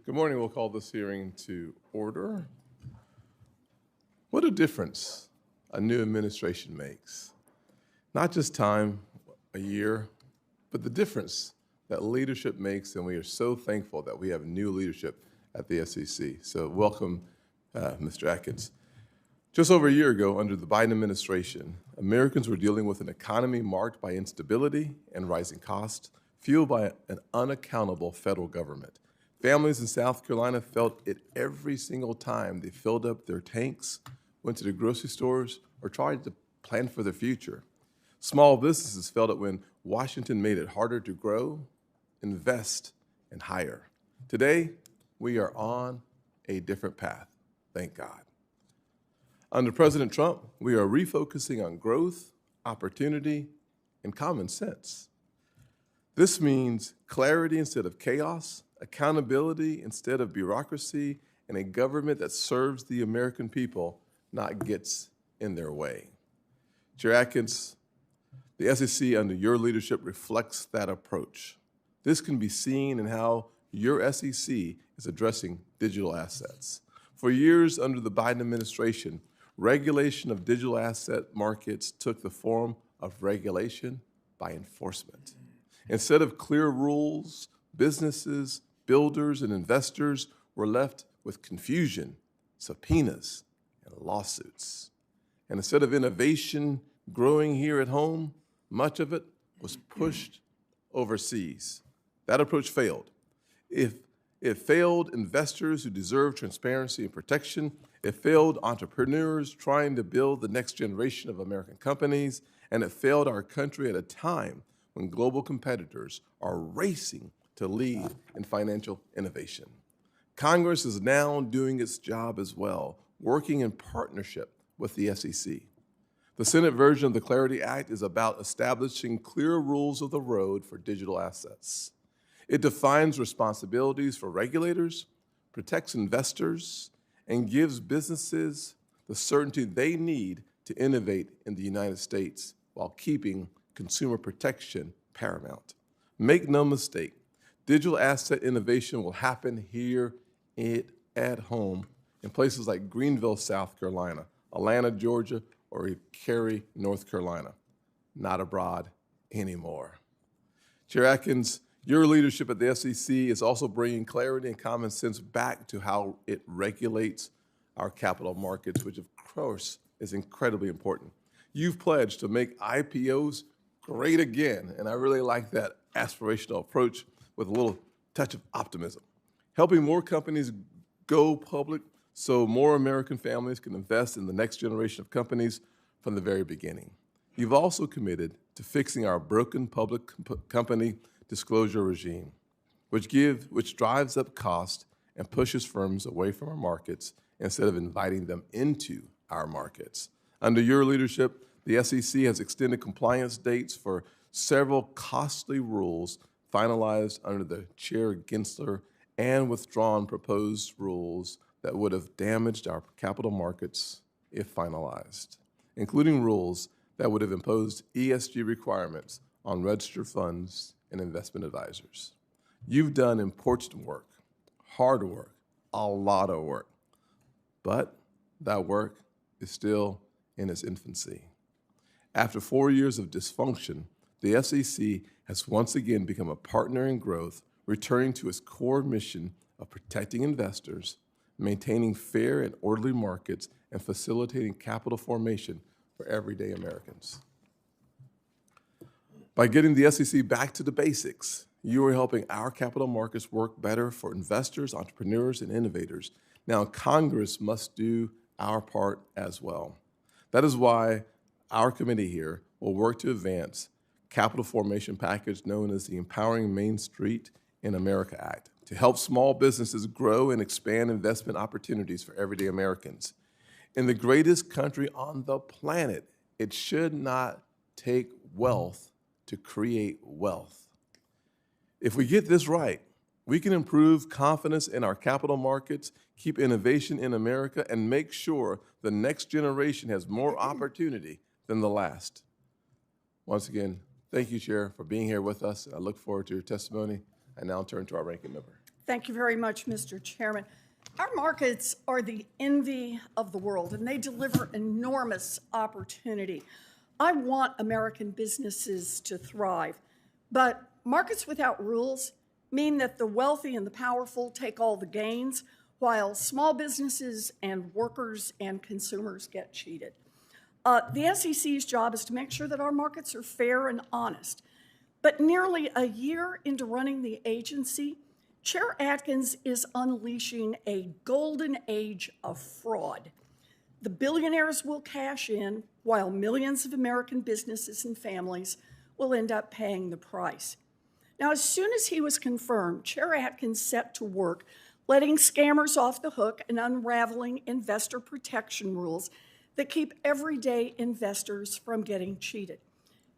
Good morning. We'll call this hearing to order. What a difference a new administration makes. Not just time, a year, but the difference that leadership makes, and we are so thankful that we have new leadership at the SEC. So welcome, Mr. Atkins. Just over a year ago, under the Biden administration, Americans were dealing with an economy marked by instability and rising costs, fueled by an unaccountable federal government. Families in South Carolina felt it every single time they filled up their tanks, went to the grocery stores, or tried to plan for their future. Small businesses felt it when Washington made it harder to grow, invest, and hire. Today, we are on a different path, thank God. Under President Trump, we are refocusing on growth, opportunity, and common sense. This means clarity instead of chaos, accountability instead of bureaucracy, and a government that serves the American people, not gets in their way. Chair Atkins, the SEC under your leadership reflects that approach. This can be seen in how your SEC is addressing digital assets. For years under the Biden administration, regulation of digital asset markets took the form of regulation by enforcement. Instead of clear rules, businesses, builders, and investors were left with confusion, subpoenas, and lawsuits. And instead of innovation growing here at home, much of it was pushed overseas. That approach failed. If it failed investors who deserve transparency and protection, it failed entrepreneurs trying to build the next generation of American companies, and it failed our country at a time when global competitors are racing to lead in financial innovation. Congress is now doing its job as well, working in partnership with the SEC. The Senate version of the Clarity Act is about establishing clear rules of the road for digital assets. It defines responsibilities for regulators, protects investors, and gives businesses the certainty they need to innovate in the United States while keeping consumer protection paramount. Make no mistake, digital asset innovation will happen here at home in places like Greenville, South Carolina, Atlanta, Georgia, or Cary, North Carolina, not abroad anymore. Chair Atkins, your leadership at the SEC is also bringing clarity and common sense back to how it regulates our capital markets, which of course is incredibly important. You've pledged to make IPOs great again, and I really like that aspirational approach with a little touch of optimism. Helping more companies go public so more American families can invest in the next generation of companies from the very beginning. You've also committed to fixing our broken public company disclosure regime, which drives up cost and pushes firms away from our markets instead of inviting them into our markets. Under your leadership, the SEC has extended compliance dates for several costly rules finalized under the Chair Gensler and withdrawn proposed rules that would have damaged our capital markets if finalized, including rules that would have imposed ESG requirements on registered funds and investment advisors. You've done important work, hard work, a lot of work, but that work is still in its infancy. After 4 years of dysfunction, the SEC has once again become a partner in growth, returning to its core mission of protecting investors, maintaining fair and orderly markets, and facilitating capital formation for everyday Americans. By getting the SEC back to the basics, you are helping our capital markets work better for investors, entrepreneurs, and innovators. Now, Congress must do our part as well. That is why our committee here will work to advance capital formation package known as the Empowering Main Street in America Act to help small businesses grow and expand investment opportunities for everyday Americans. In the greatest country on the planet, it should not take wealth to create wealth. If we get this right, we can improve confidence in our capital markets, keep innovation in America, and make sure the next generation has more opportunity than the last. Once again, thank you, Chair, for being here with us. I look forward to your testimony. I now turn to our ranking member. Thank you very much, Mr. Chairman. Our markets are the envy of the world, and they deliver enormous opportunity. I want American businesses to thrive, but markets without rules mean that the wealthy and the powerful take all the gains, while small businesses and workers and consumers get cheated. The SEC's job is to make sure that our markets are fair and honest. But nearly a year into running the agency, Chair Atkins is unleashing a golden age of fraud. The billionaires will cash in, while millions of American businesses and families will end up paying the price. Now, as soon as he was confirmed, Chair Atkins set to work letting scammers off the hook and unraveling investor protection rules that keep everyday investors from getting cheated.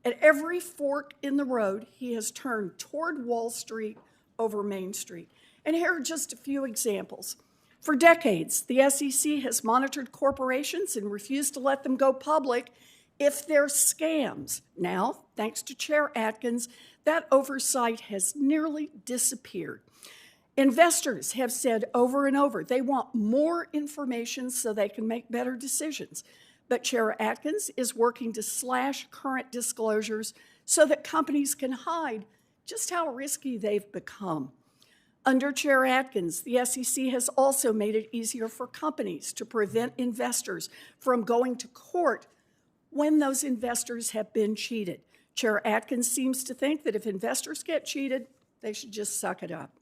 At every fork in the road, he has turned toward Wall Street over Main Street. And here are just a few examples. For decades, the SEC has monitored corporations and refused to let them go public if they're scams. Now, thanks to Chair Atkins, that oversight has nearly disappeared. Investors have said over and over they want more information so they can make better decisions. But Chair Atkins is working to slash current disclosures so that companies can hide just how risky they've become. Under Chair Atkins, the SEC has also made it easier for companies to prevent investors from going to court when those investors have been cheated. Chair Atkins seems to think that if investors get cheated, they should just suck it up.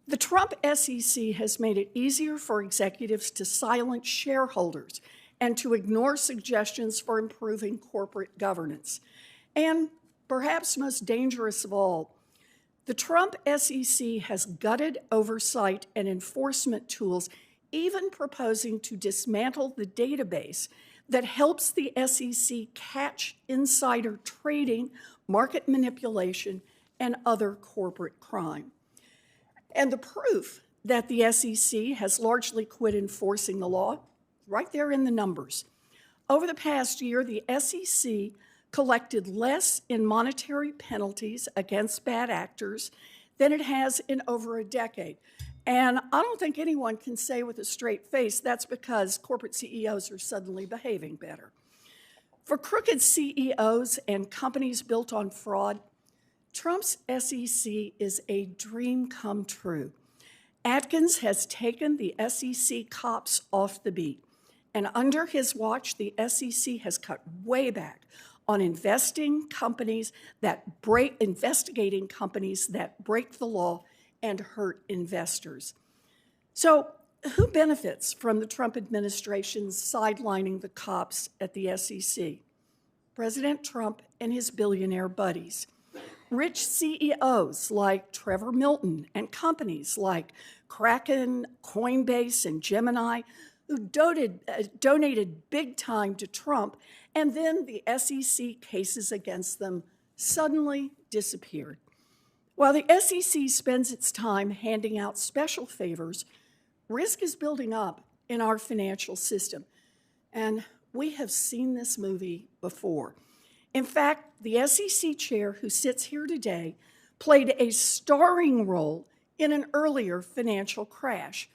The Trump SEC has made it easier for executives to silence shareholders and to ignore suggestions for improving corporate governance. And perhaps most dangerous of all, the Trump SEC has gutted oversight and enforcement tools, even proposing to dismantle the database that helps the SEC catch insider trading, market manipulation, and other corporate crime. And the proof that the SEC has largely quit enforcing the law, right there in the numbers. Over the past year, the SEC collected less in monetary penalties against bad actors than it has in over a decade. And I don't think anyone can say with a straight face that's because corporate CEOs are suddenly behaving better. For crooked CEOs and companies built on fraud, Trump's SEC is a dream come true. Atkins has taken the SEC cops off the beat, and under his watch, the SEC has cut way back on investigating companies that break the law and hurt investors. So, who benefits from the Trump administration's sidelining the cops at the SEC? President Trump and his billionaire buddies. Rich CEOs like Trevor Milton and companies like Kraken, Coinbase, and Gemini, who donated big time to Trump, and then the SEC cases against them suddenly disappeared. While the SEC spends its time handing out special favors, risk is building up in our financial system. And we have seen this movie before. In fact, the SEC chair who sits here today played a starring role in an earlier financial crash.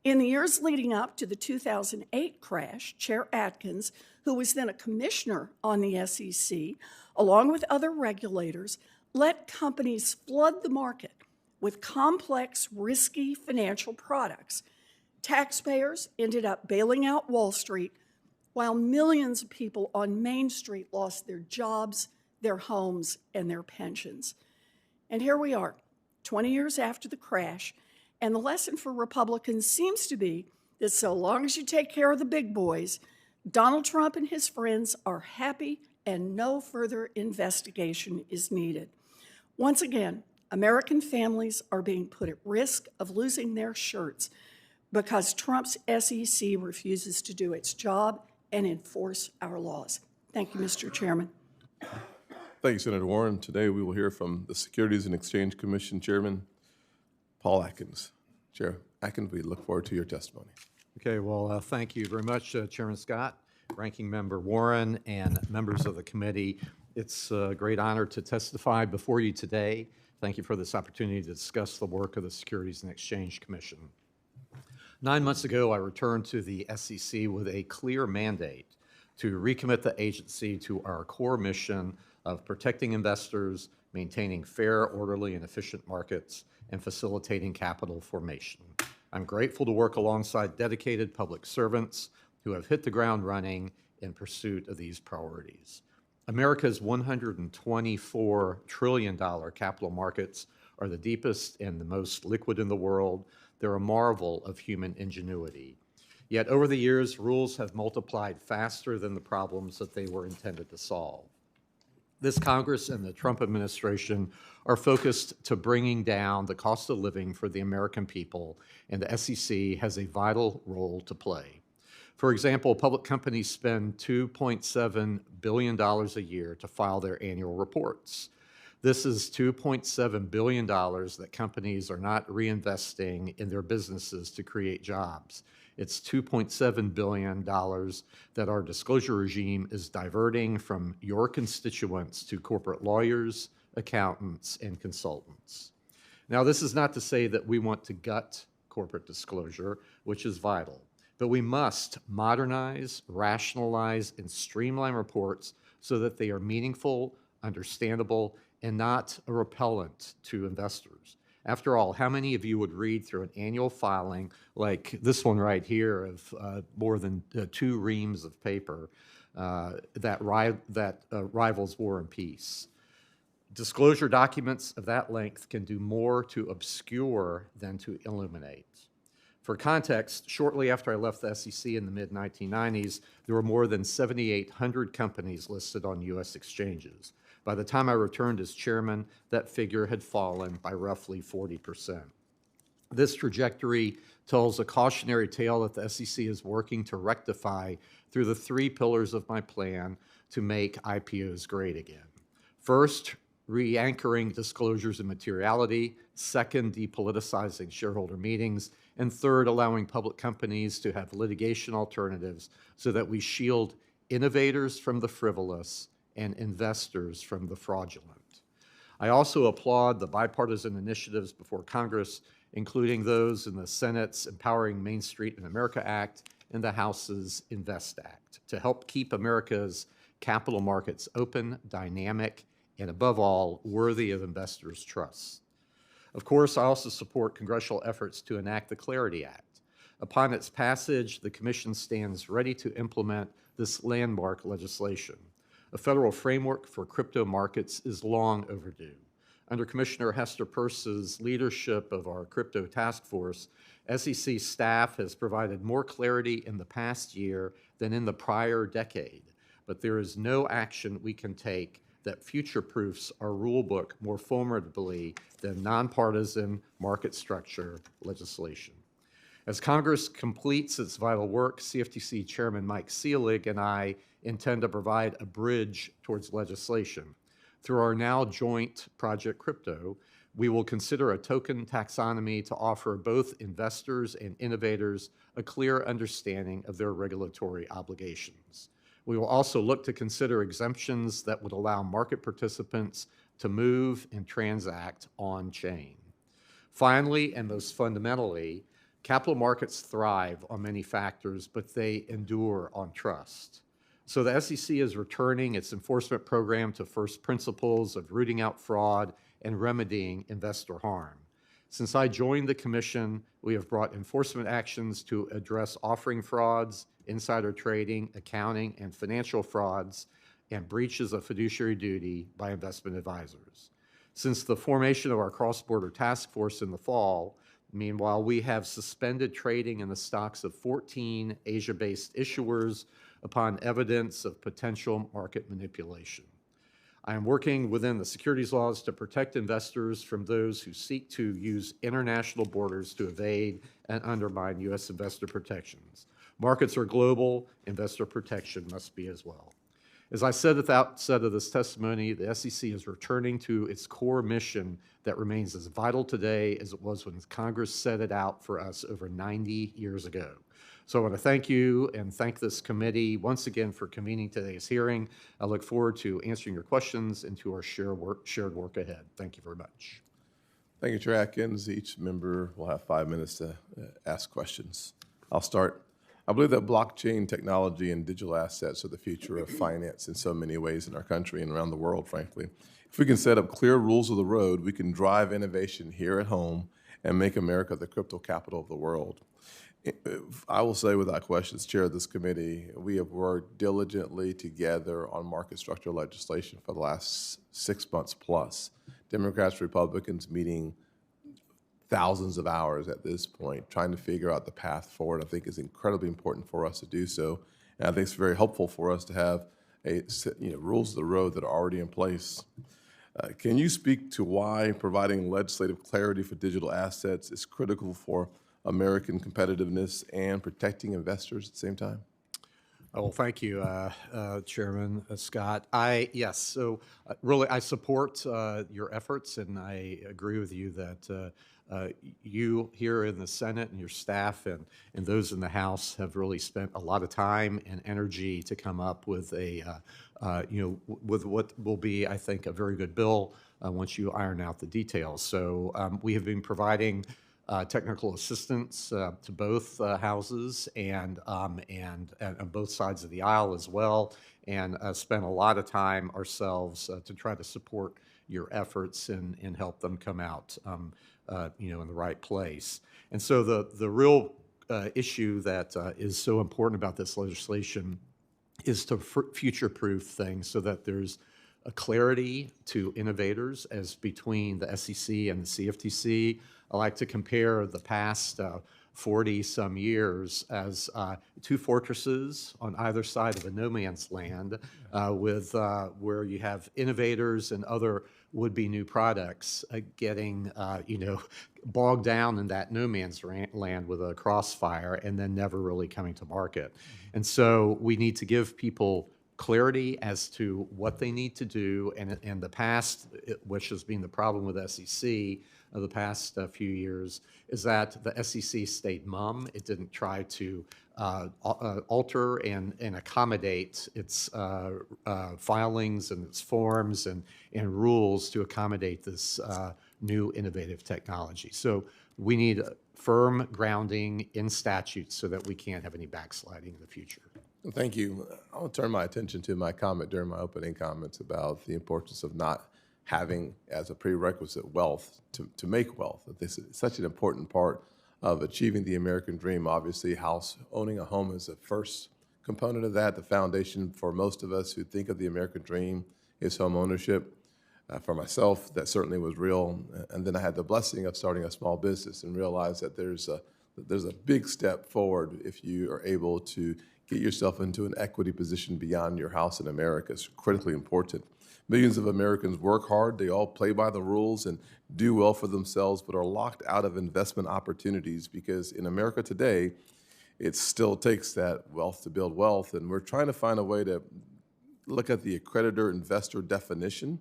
In the years leading up to the 2008 crash, Chair Atkins, who was then a commissioner on the SEC, along with other regulators, let companies flood the market with complex, risky financial products. Taxpayers ended up bailing out Wall Street, while millions of people on Main Street lost their jobs, their homes, and their pensions. And here we are, 20 years after the crash, and the lesson for Republicans seems to be that so long as you take care of the big boys, Donald Trump and his friends are happy and no further investigation is needed. Once again, American families are being put at risk of losing their shirts because Trump's SEC refuses to do its job and enforce our laws. Thank you, Mr. Chairman. Thank you, Senator Warren. Today we will hear from the Securities and Exchange Commission Chairman, Paul Atkins. Chair Atkins, we look forward to your testimony. Okay, well, thank you very much, Chairman Scott, Ranking Member Warren, and members of the committee. It's a great honor to testify before you today Thank you for this opportunity to discuss the work of the Securities and Exchange Commission. 9 months ago, I returned to the SEC with a clear mandate to recommit the agency to our core mission of protecting investors, maintaining fair, orderly, and efficient markets, and facilitating capital formation. I'm grateful to work alongside dedicated public servants who have hit the ground running in pursuit of these priorities. America's $124 trillion capital markets are the deepest and the most liquid in the world. They're a marvel of human ingenuity. Yet over the years, rules have multiplied faster than the problems that they were intended to solve. This Congress and the Trump administration are focused to bringing down the cost of living for the American people, and the SEC has a vital role to play. For example, public companies spend $2.7 billion a year to file their annual reports. This is $2.7 billion that companies are not reinvesting in their businesses to create jobs. It's $2.7 billion that our disclosure regime is diverting from your constituents to corporate lawyers, accountants, and consultants. Now, this is not to say that we want to gut corporate disclosure, which is vital, but we must modernize, rationalize, and streamline reports so that they are meaningful, understandable, and not a repellent to investors. After all, how many of you would read through an annual filing like this one right here of more than 2 reams of paper that rivals War and Peace? Disclosure documents of that length can do more to obscure than to illuminate. For context, shortly after I left the SEC in the mid-1990s, there were more than 7,800 companies listed on U.S. exchanges. By the time I returned as chairman, that figure had fallen by roughly 40%. This trajectory tells a cautionary tale that the SEC is working to rectify through the 3 pillars of my plan to make IPOs great again. First, re-anchoring disclosures and materiality. Second, depoliticizing shareholder meetings. And third, allowing public companies to have litigation alternatives so that we shield innovators from the frivolous and investors from the fraudulent. I also applaud the bipartisan initiatives before Congress, including those in the Senate's Empowering Main Street in America Act and the House's Invest Act, to help keep America's capital markets open, dynamic, and above all, worthy of investors' trust. Of course, I also support congressional efforts to enact the Clarity Act. Upon its passage, the Commission stands ready to implement this landmark legislation. A federal framework for crypto markets is long overdue. Under Commissioner Hester Peirce's leadership of our crypto task force, SEC staff has provided more clarity in the past year than in the prior decade, but there is no action we can take that future-proofs our rulebook more formidably than nonpartisan market structure legislation. As Congress completes its vital work, CFTC Chairman Mike Seelig and I intend to provide a bridge towards legislation. Through our now joint Project Crypto, we will consider a token taxonomy to offer both investors and innovators a clear understanding of their regulatory obligations. We will also look to consider exemptions that would allow market participants to move and transact on-chain. Finally, and most fundamentally, capital markets thrive on many factors, but they endure on trust. So the SEC is returning its enforcement program to first principles of rooting out fraud and remedying investor harm. Since I joined the Commission, we have brought enforcement actions to address offering frauds, insider trading, accounting, and financial frauds, and breaches of fiduciary duty by investment advisors. Since the formation of our cross-border task force in the fall, meanwhile, we have suspended trading in the stocks of 14 Asia-based issuers upon evidence of potential market manipulation. I am working within the securities laws to protect investors from those who seek to use international borders to evade and undermine U.S. investor protections. Markets are global, investor protection must be as well. As I said at the outset of this testimony, the SEC is returning to its core mission that remains as vital today as it was when Congress set it out for us over 90 years ago. So I want to thank you and thank this committee once again for convening today's hearing. I look forward to answering your questions and to our shared work ahead. Thank you very much. Thank you, Chair Atkins. Each member will have 5 minutes to ask questions. I'll start. I believe that blockchain technology and digital assets are the future of finance in so many ways in our country and around the world, frankly. If we can set up clear rules of the road, we can drive innovation here at home and make America the crypto capital of the world. I will say without question, as chair of this committee, we have worked diligently together on market structure legislation for the last 6 months plus. Democrats, Republicans meeting thousands of hours at this point, trying to figure out the path forward. I think is incredibly important for us to do so. And I think it's very helpful for us to have rules of the road that are already in place. Can you speak to why providing legislative clarity for digital assets is critical for American competitiveness and protecting investors at the same time? Well, thank you, Chairman Scott. So really, I support your efforts, and I agree with you that you here in the Senate and your staff and those in the House have really spent a lot of time and energy to come up with with what will be, I think, a very good bill once you iron out the details. So we have been providing technical assistance to both houses and on both sides of the aisle as well, and spent a lot of time ourselves to try to support your efforts and help them come out in the right place. And so the real issue that is so important about this legislation is to future-proof things so that there's a clarity to innovators as between the SEC and the CFTC. I like to compare the past 40-some years as two fortresses on either side of a no man's land with where you have innovators and other would-be new products getting bogged down in that no man's land with a crossfire and then never really coming to market. And so we need to give people clarity as to what they need to do, and the past, which has been the problem with SEC of the past few years, is that the SEC stayed mum. It didn't try to alter and accommodate its filings and its forms and rules to accommodate this new innovative technology. So we need a firm grounding in statutes so that we can't have any backsliding in the future. Well, thank you. I'll turn my attention to my comment during my opening comments about the importance of not having as a prerequisite wealth to make wealth. This is such an important part of achieving the American dream. Obviously, owning a home is the first component of that. The foundation for most of us who think of the American dream is home ownership. For myself, that certainly was real. And then I had the blessing of starting a small business and realized that there's a big step forward if you are able to get yourself into an equity position beyond your house in America. It's critically important. Millions of Americans work hard. They all play by the rules and do well for themselves, but are locked out of investment opportunities because in America today, it still takes that wealth to build wealth. And we're trying to find a way to look at the accreditor-investor definition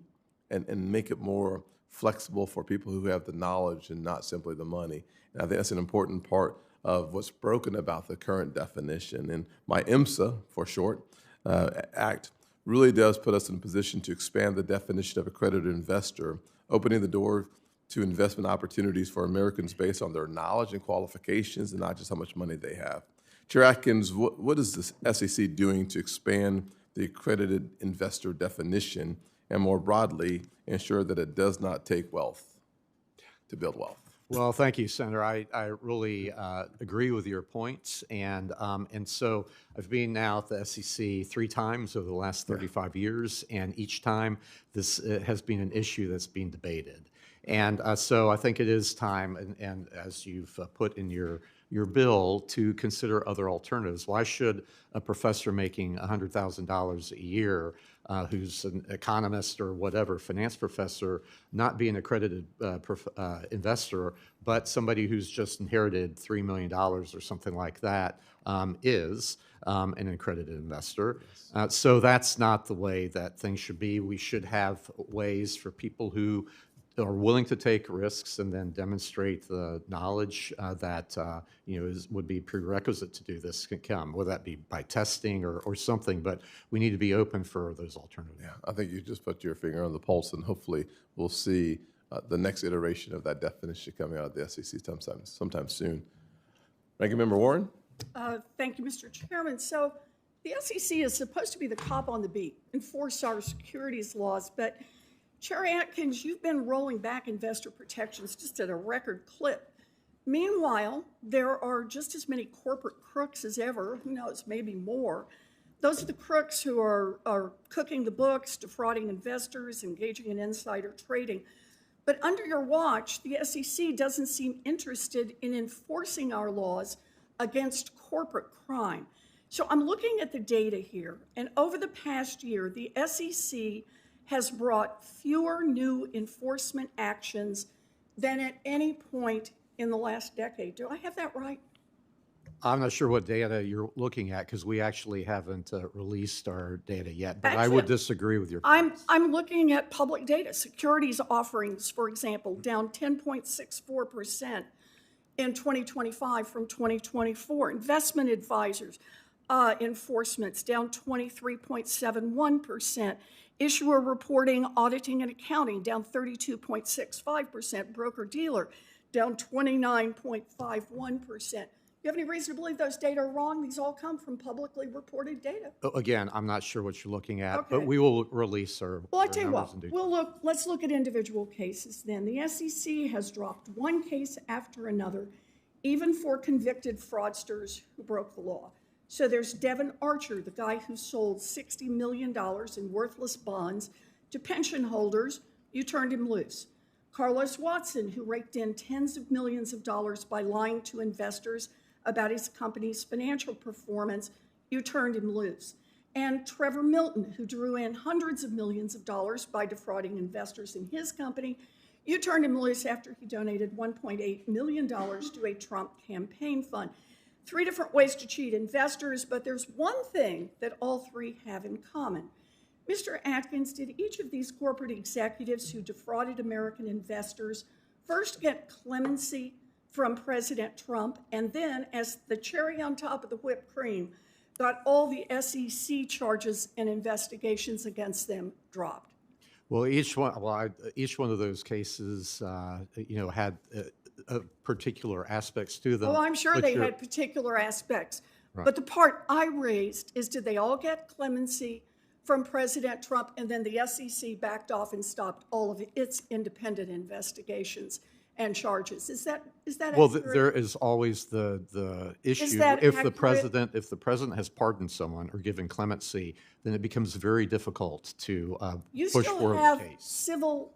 and make it more flexible for people who have the knowledge and not simply the money. And I think that's an important part of what's broken about the current definition. And my IMSA, for short, Act really does put us in a position to expand the definition of accredited investor, opening the door to investment opportunities for Americans based on their knowledge and qualifications and not just how much money they have. Chair Atkins, what is the SEC doing to expand the accredited investor definition and more broadly ensure that it does not take wealth to build wealth? Well, thank you, Senator. I really agree with your points, and so I've been now at the SEC 3 times over the last 35 years, and each time this has been an issue that's been debated. And so I think it is time, and as you've put in your bill, to consider other alternatives. Why should a professor making $100,000 a year, who's an economist or whatever, finance professor, not be an accredited investor, but somebody who's just inherited $3 million or something like that is an accredited investor? So that's not the way that things should be. We should have ways for people who are willing to take risks and then demonstrate the knowledge that would be prerequisite to do this can come, whether that be by testing or something. But we need to be open for those alternatives. Yeah, I think you just put your finger on the pulse, and hopefully we'll see the next iteration of that definition coming out of the SEC sometime soon. Ranking Member Warren? Thank you, Mr. Chairman. So the SEC is supposed to be the cop on the beat, enforce our securities laws, but Chair Atkins, you've been rolling back investor protections just at a record clip. Meanwhile, there are just as many corporate crooks as ever, who knows, maybe more. Those are the crooks who are cooking the books, defrauding investors, engaging in insider trading. But under your watch, the SEC doesn't seem interested in enforcing our laws against corporate crime. So I'm looking at the data here, and over the past year, the SEC has brought fewer new enforcement actions than at any point in the last decade. Do I have that right? I'm not sure what data you're looking at because we actually haven't released our data yet, but I Actually, would disagree with your I'm comments. looking at public data. Securities offerings, for example, down 10.64% in 2025 from 2024. Investment advisors enforcements down 23.71%. Issuer reporting, auditing, and accounting down 32.65%. Broker-dealer down 29.51%. You have any reason to believe those data are wrong? These all come from publicly reported data. Again, I'm not sure what you're looking at, but Okay. we will release our Well, I our tell you numbers what, in due time. let's look at individual cases then. The SEC has dropped one case after another, even for convicted fraudsters who broke the law. So there's Devin Archer, the guy who sold $60 million in worthless bonds to pension holders. You turned him loose. Carlos Watson, who raked in tens of millions of dollars by lying to investors about his company's financial performance. You turned him loose. And Trevor Milton, who drew in hundreds of millions of dollars by defrauding investors in his company. You turned him loose after he donated $1.8 million to a Trump campaign fund. 3 different ways to cheat investors, but there's one thing that all 3 have in common. Mr. Atkins, did each of these corporate executives who defrauded American investors first get clemency from President Trump and then, as the cherry on top of the whipped cream, got all the SEC charges and investigations against them dropped? Well, each one of those cases, had particular aspects to them. Oh, I'm sure but they you're- had particular aspects. Right. But the part I raised is, did they all get clemency from President Trump, and then the SEC backed off and stopped all of its independent investigations and charges? Is that Well, accurate? there is always the issue that if accurate? the president has pardoned someone or given clemency, then it becomes very difficult to You push still forward have the case. civil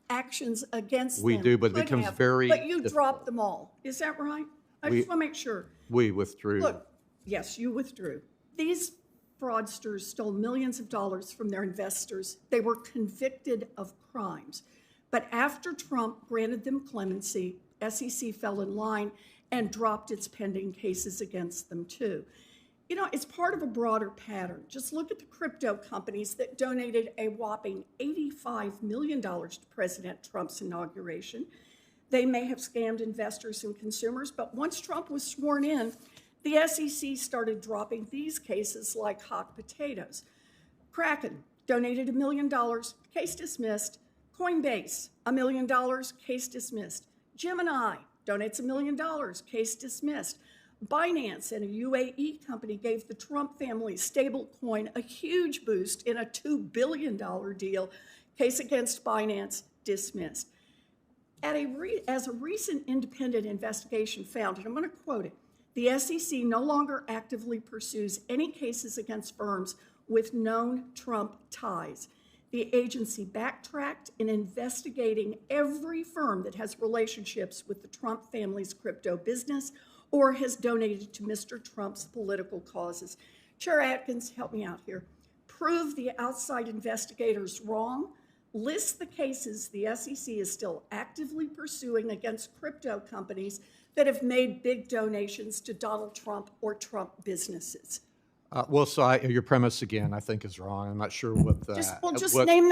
actions against We them. do, but it Could becomes have, very But you difficult. dropped them all. Is that right? I just want to make sure. We withdrew. Look, yes, you withdrew. These fraudsters stole millions of dollars from their investors. They were convicted of crimes. But after Trump granted them clemency, SEC fell in line and dropped its pending cases against them too. You know, it's part of a broader pattern. Just look at the crypto companies that donated a whopping $85 million to President Trump's inauguration. They may have scammed investors and consumers, but once Trump was sworn in, the SEC started dropping these cases like hot potatoes. Kraken donated $1 million, case dismissed. Coinbase, $1 million, case dismissed. Gemini donates $1 million, case dismissed. Binance and a UAE company gave the Trump family stablecoin a huge boost in a $2 billion deal. Case against Binance dismissed. As a recent independent investigation found, and I'm going to quote it, the SEC no longer actively pursues any cases against firms with known Trump ties. The agency backtracked in investigating every firm that has relationships with the Trump family's crypto business or has donated to Mr. Trump's political causes. Chair Atkins, help me out here. Prove the outside investigators wrong. List the cases the SEC is still actively pursuing against crypto companies that have made big donations to Donald Trump or Trump businesses. Your premise again, I think, is wrong. I'm not sure what that. Just what- name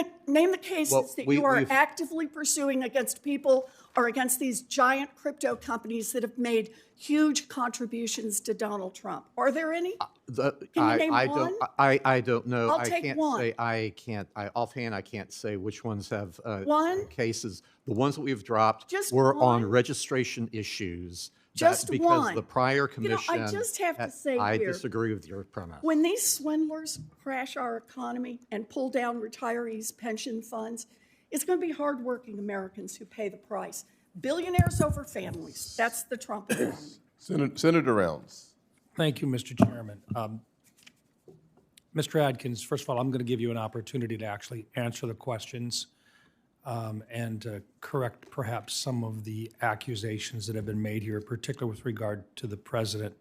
the cases Well, that we- you are we've- actively pursuing against people or against these giant crypto companies that have made huge contributions to Donald Trump. Are there any? Can you name I one? I don't know. I'll I take can't one. say. I can't. Offhand, I can't say which ones have One? cases. The ones that we've dropped Just were on one? registration issues. Just because one. the prior You know, commission. I just have to say I here, disagree with your premise. when these swindlers crash our economy and pull down retirees' pension funds, it's going to be hardworking Americans who pay the price. Billionaires over families. That's the Trump economy. Senator Rounds. Thank you, Mr. Chairman. Mr. Atkins, first of all, I'm going to give you an opportunity to actually answer the questions and correct perhaps some of the accusations that have been made here, particularly with regard to the president.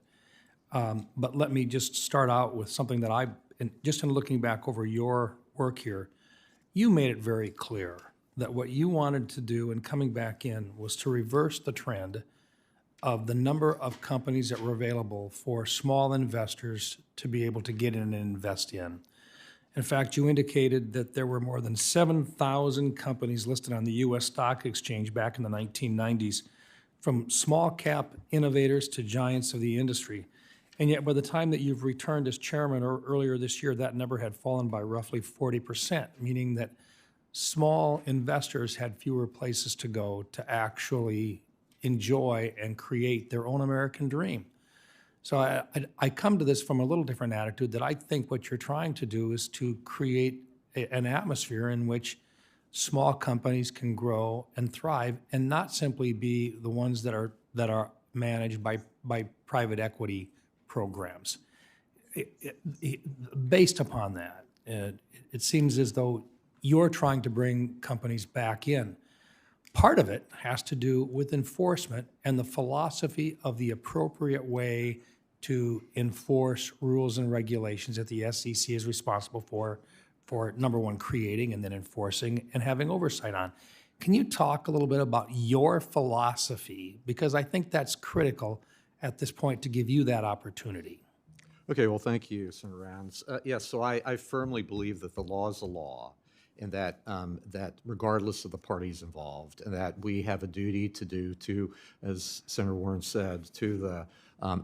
But let me just start out with something that just in looking back over your work here, you made it very clear that what you wanted to do in coming back in was to reverse the trend of the number of companies that were available for small investors to be able to get in and invest in. In fact, you indicated that there were more than 7,000 companies listed on the U.S. Stock Exchange back in the 1990s, from small cap innovators to giants of the industry. And yet, by the time that you've returned as chairman or earlier this year, that number had fallen by roughly 40%, meaning that small investors had fewer places to go to actually enjoy and create their own American dream. So I come to this from a little different attitude, that I think what you're trying to do is to create an atmosphere in which small companies can grow and thrive, and not simply be the ones that are managed by private equity programs. Based upon that, it seems as though you're trying to bring companies back in. Part of it has to do with enforcement and the philosophy of the appropriate way to enforce rules and regulations that the SEC is responsible for number one, creating and then enforcing and having oversight on. Can you talk a little bit about your philosophy? Because I think that's critical at this point to give you that opportunity. Okay, well, thank you, Senator Rounds. Yes, so I firmly believe that the law is the law, and that regardless of the parties involved, and that we have a duty to do to, as Senator Warren said, to the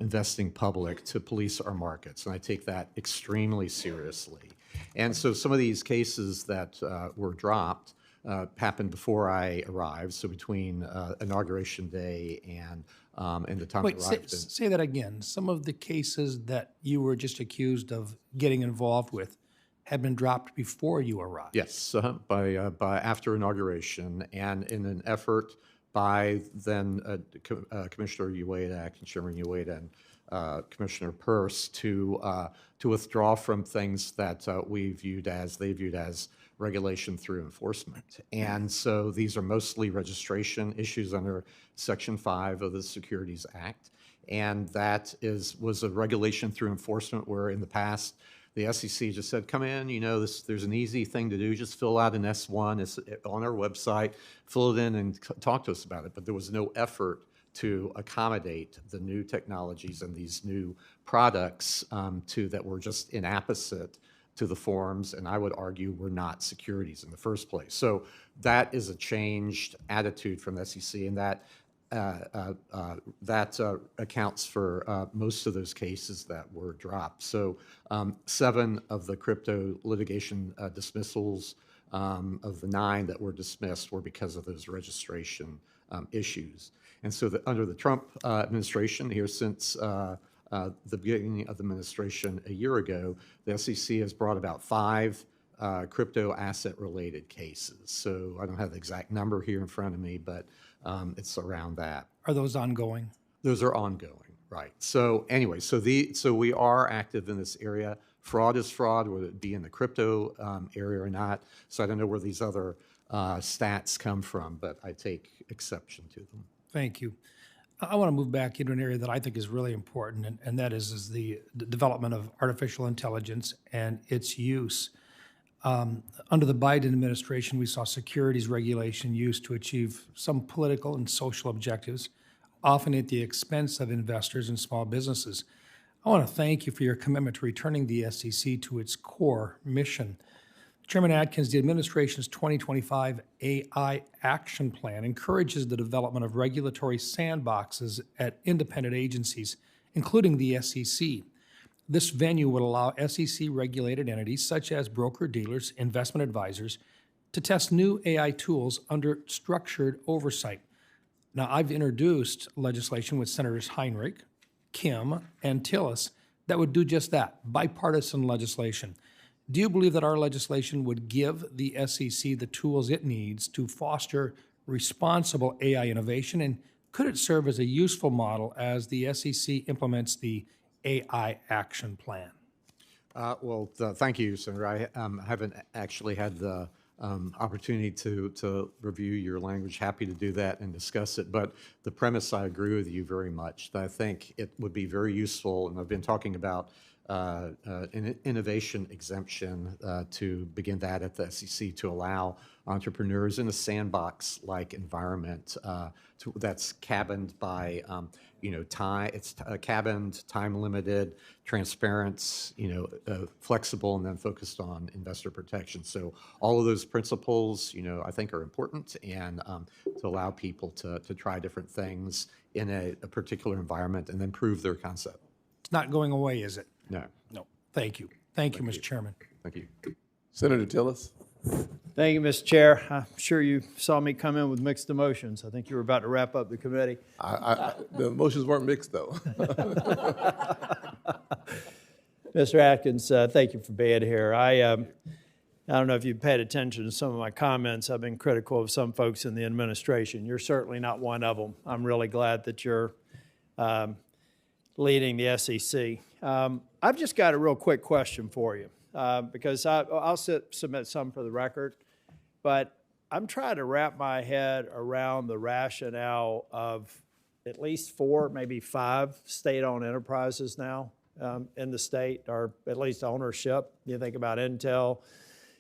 investing public to police our markets, and I take that extremely seriously. And so some of these cases that were dropped happened before I arrived, so between Inauguration Day and the time I Wait, arrived. say that again. Some of the cases that you were just accused of getting involved with had been dropped before you arrived. Yes, by after inauguration, and in an effort by then Commissioner Ueda, Acting Chairman Ueda, and Commissioner Peirce to withdraw from things that they viewed as regulation through enforcement. And so these are mostly registration issues under Section 5 of the Securities Act, and that was a regulation through enforcement where in the past the SEC just said, come in, there's an easy thing to do. Just fill out an S-1. It's on our website. Fill it in and talk to us about it. But there was no effort to accommodate the new technologies and these new products that were just inapposite to the forms, and I would argue were not securities in the first place. So that is a changed attitude from the SEC, and that accounts for most of those cases that were dropped. So 7 of the crypto litigation dismissals of the 9 that were dismissed were because of those registration issues. And so under the Trump administration, here since the beginning of the administration a year ago, the SEC has brought about 5 crypto asset-related cases. So I don't have the exact number here in front of me, but it's around that. Are those ongoing? Those are ongoing, right? So anyway, so we are active in this area. Fraud is fraud, whether it be in the crypto area or not. So I don't know where these other stats come from, but I take exception to them. Thank you. I want to move back into an area that I think is really important, and that is the development of artificial intelligence and its use. Under the Biden administration, we saw securities regulation used to achieve some political and social objectives, often at the expense of investors and small businesses. I want to thank you for your commitment to returning the SEC to its core mission. Chairman Atkins, the administration's 2025 AI Action Plan encourages the development of regulatory sandboxes at independent agencies, including the SEC. This venue would allow SEC-regulated entities, such as broker-dealers, investment advisors, to test new AI tools under structured oversight. Now, I've introduced legislation with Senators Heinrich, Kim, and Tillis that would do just that, bipartisan legislation. Do you believe that our legislation would give the SEC the tools it needs to foster responsible AI innovation, and could it serve as a useful model as the SEC implements the AI Action Plan? Thank you, Senator. I haven't actually had the opportunity to review your language. Happy to do that and discuss it. But the premise, I agree with you very much. That I think it would be very useful, and I've been talking about an innovation exemption to begin that at the SEC to allow entrepreneurs in a sandbox-like environment that's cabined by time. It's cabined, time-limited, transparent, flexible, and then focused on investor protection. So all of those principles, I think are important, and to allow people to try different things in a particular environment and then prove their concept. It's not going away, is it? No. No. Thank you. Thank you, Mr. Chairman. Thank you. Senator Tillis. Thank you, Mr. Chair. I'm sure you saw me come in with mixed emotions. I think you were about to wrap up the committee. The emotions weren't mixed, though. Mr. Atkins, thank you for being here. I don't know if you've paid attention to some of my comments. I've been critical of some folks in the administration. You're certainly not one of them. I'm really glad that you're leading the SEC. I've just got a real quick question for you. Because I'll submit some for the record, but I'm trying to wrap my head around the rationale of at least 4, maybe 5 state-owned enterprises now in the state, or at least ownership. You think about Intel,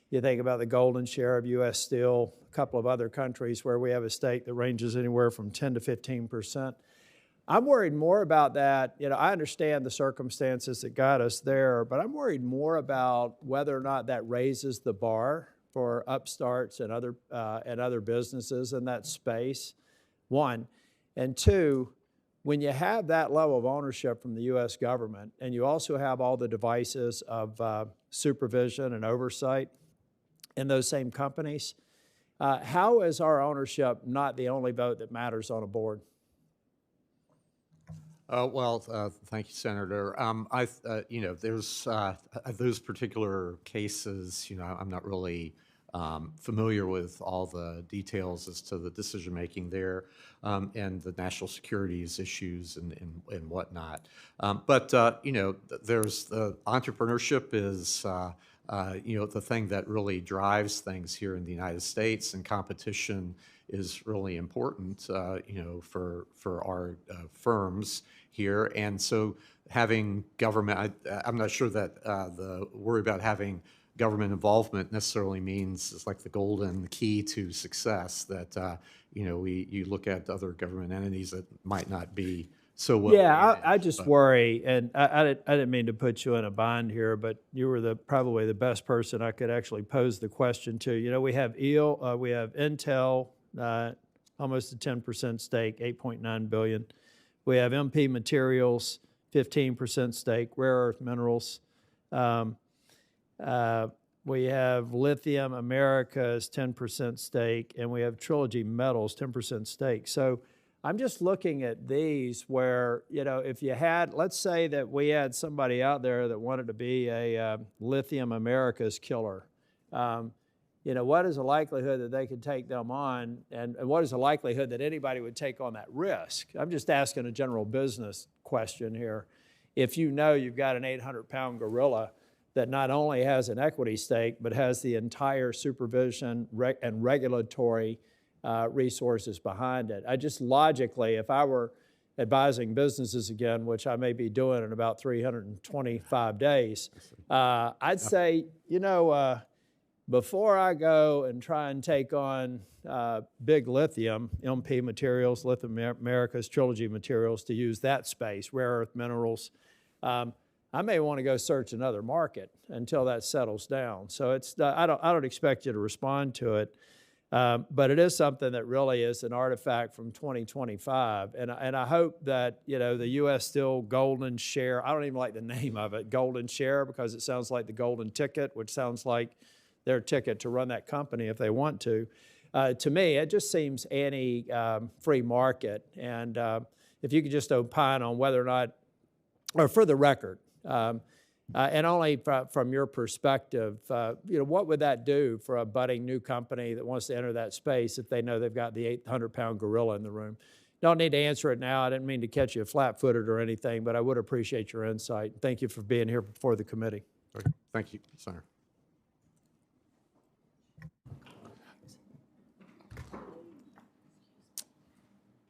you think about the golden share of U.S. Steel, a couple of other countries where we have a stake that ranges anywhere from 10 to 15%. I'm worried more about that. I understand the circumstances that got us there, but I'm worried more about whether or not that raises the bar for upstarts and other businesses in that space, one. And two, when you have that level of ownership from the U.S. government, and you also have all the devices of supervision and oversight in those same companies, how is our ownership not the only vote that matters on a board? Thank you, Senator. There's those particular cases. I'm not really familiar with all the details as to the decision making there, and the national securities issues and whatnot. But there's the entrepreneurship is the thing that really drives things here in the United States, and competition is really important, for our firms here. And so having government, I'm not sure that the worry about having government involvement necessarily means it's like the golden key to success, that, you look at other government entities that might not be so well. Yeah, I just worry, and I didn't mean to put you in a bind here, but you were probably the best person I could actually pose the question to. We have we have Intel, almost a 10% stake, $8.9 billion. We have MP Materials, 15% stake, rare earth minerals. We have Lithium Americas, 10% stake, and we have Trilogy Metals, 10% stake. So I'm just looking at these where, if you had, let's say that we had somebody out there that wanted to be a Lithium Americas killer. What is the likelihood that they could take them on, and what is the likelihood that anybody would take on that risk? I'm just asking a general business question here. If you've got an 800-pound gorilla that not only has an equity stake, but has the entire supervision and regulatory resources behind it. I just logically, if I were advising businesses again, which I may be doing in about 325 days, I'd say, before I go and try and take on big lithium, MP Materials, Lithium Americas, Trilogy Materials, to use that space, rare earth minerals, I may want to go search another market until that settles down. So I don't expect you to respond to it, but it is something that really is an artifact from 2025. And I hope that the U.S. Steel golden share. I don't even like the name of it, golden share, because it sounds like the golden ticket, which sounds like their ticket to run that company if they want to. To me, it just seems anti-free market. And if you could just opine on whether or not, or for the record, and only from your perspective, what would that do for a budding new company that wants to enter that space if they know they've got the 800-pound gorilla in the room? Don't need to answer it now. I didn't mean to catch you flat-footed or anything, but I would appreciate your insight. Thank you for being here before the committee. Okay. Thank you, Senator.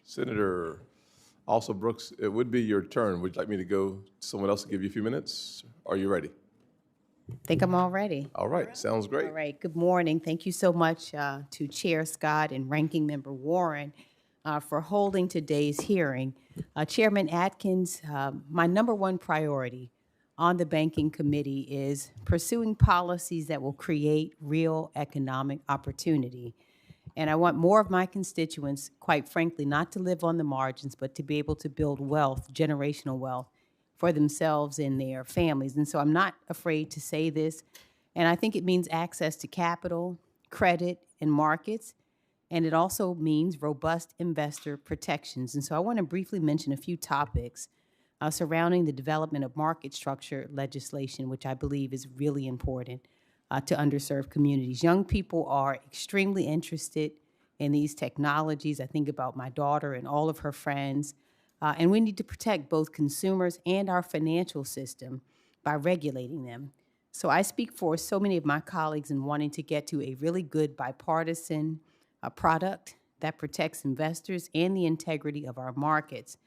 Senator also Brooks, it would be your turn. Would you like me to go to someone else to give you a few minutes? Are you ready? Think I'm all ready. All right, sounds great. All right, good morning. Thank you so much to Chair Scott and Ranking Member Warren for holding today's hearing. Chairman Atkins, my number one priority on the Banking Committee is pursuing policies that will create real economic opportunity. And I want more of my constituents, quite frankly, not to live on the margins, but to be able to build wealth, generational wealth, for themselves and their families. And so I'm not afraid to say this. And I think it means access to capital, credit, and markets. And it also means robust investor protections. And so I want to briefly mention a few topics surrounding the development of market structure legislation, which I believe is really important to underserved communities. Young people are extremely interested in these technologies. I think about my daughter and all of her friends. And we need to protect both consumers and our financial system by regulating them. So I speak for so many of my colleagues in wanting to get to a really good bipartisan product that protects investors and the integrity of our markets.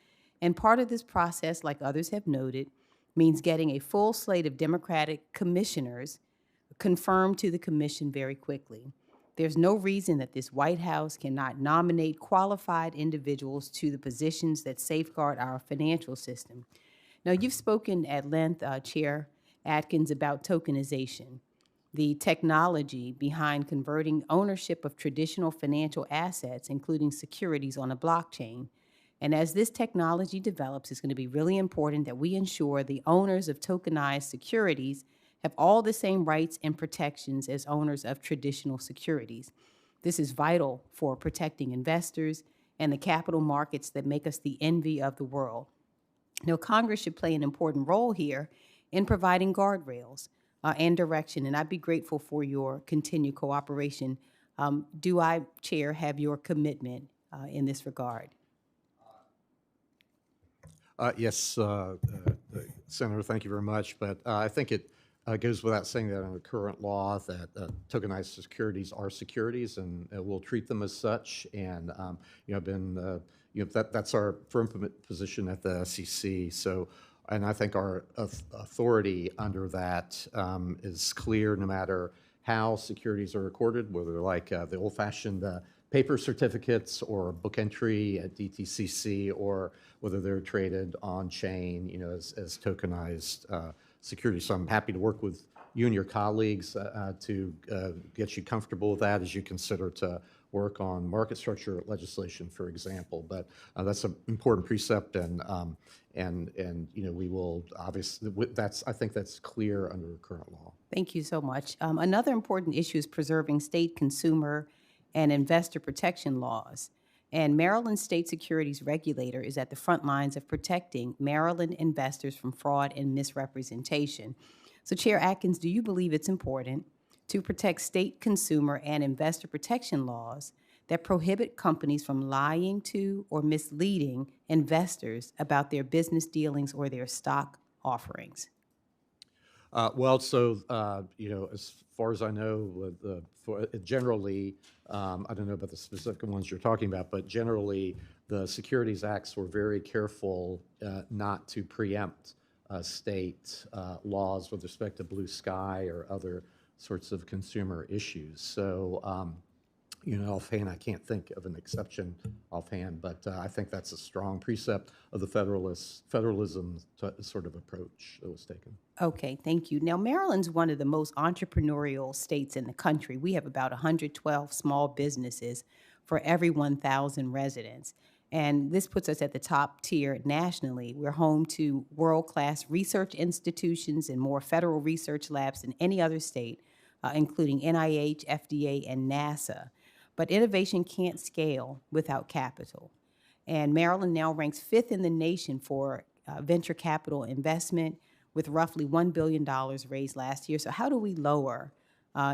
And part of this process, like others have noted, means getting a full slate of Democratic commissioners confirmed to the commission very quickly. There's no reason that this White House cannot nominate qualified individuals to the positions that safeguard our financial system. Now, you've spoken at length, Chair Atkins, about tokenization, the technology behind converting ownership of traditional financial assets, including securities, on a blockchain. And as this technology develops, it's going to be really important that we ensure the owners of tokenized securities have all the same rights and protections as owners of traditional securities. This is vital for protecting investors and the capital markets that make us the envy of the world. Now, Congress should play an important role here in providing guardrails and direction, and I'd be grateful for your continued cooperation. Do I, Chair, have your commitment in this regard? Yes, Senator, thank you very much. But I think it goes without saying that under current law that tokenized securities are securities, and we'll treat them as such. And that's our firm position at the SEC. So, and I think our authority under that is clear, no matter how securities are recorded, whether like the old-fashioned paper certificates or book entry at DTCC, or whether they're traded on chain, as tokenized securities. So I'm happy to work with you and your colleagues to get you comfortable with that as you consider to work on market structure legislation, for example. But that's an important precept, and we will obviously, I think that's clear under current law. Thank you so much. Another important issue is preserving state consumer and investor protection laws. And Maryland State Securities Regulator is at the front lines of protecting Maryland investors from fraud and misrepresentation. So, Chair Atkins, do you believe it's important to protect state consumer and investor protection laws that prohibit companies from lying to or misleading investors about their business dealings or their stock offerings? As far as I know, generally, I don't know about the specific ones you're talking about, but generally, the Securities Acts were very careful not to preempt state laws with respect to blue sky or other sorts of consumer issues. So, offhand, I can't think of an exception offhand, but I think that's a strong precept of the federalism sort of approach that was taken. Okay, thank you. Now, Maryland's one of the most entrepreneurial states in the country. We have about 112 small businesses for every 1,000 residents. And this puts us at the top tier nationally. We're home to world-class research institutions and more federal research labs than any other state. including NIH, FDA, and NASA. But innovation can't scale without capital. And Maryland now ranks 5th in the nation for venture capital investment, with roughly $1 billion raised last year. So how do we lower,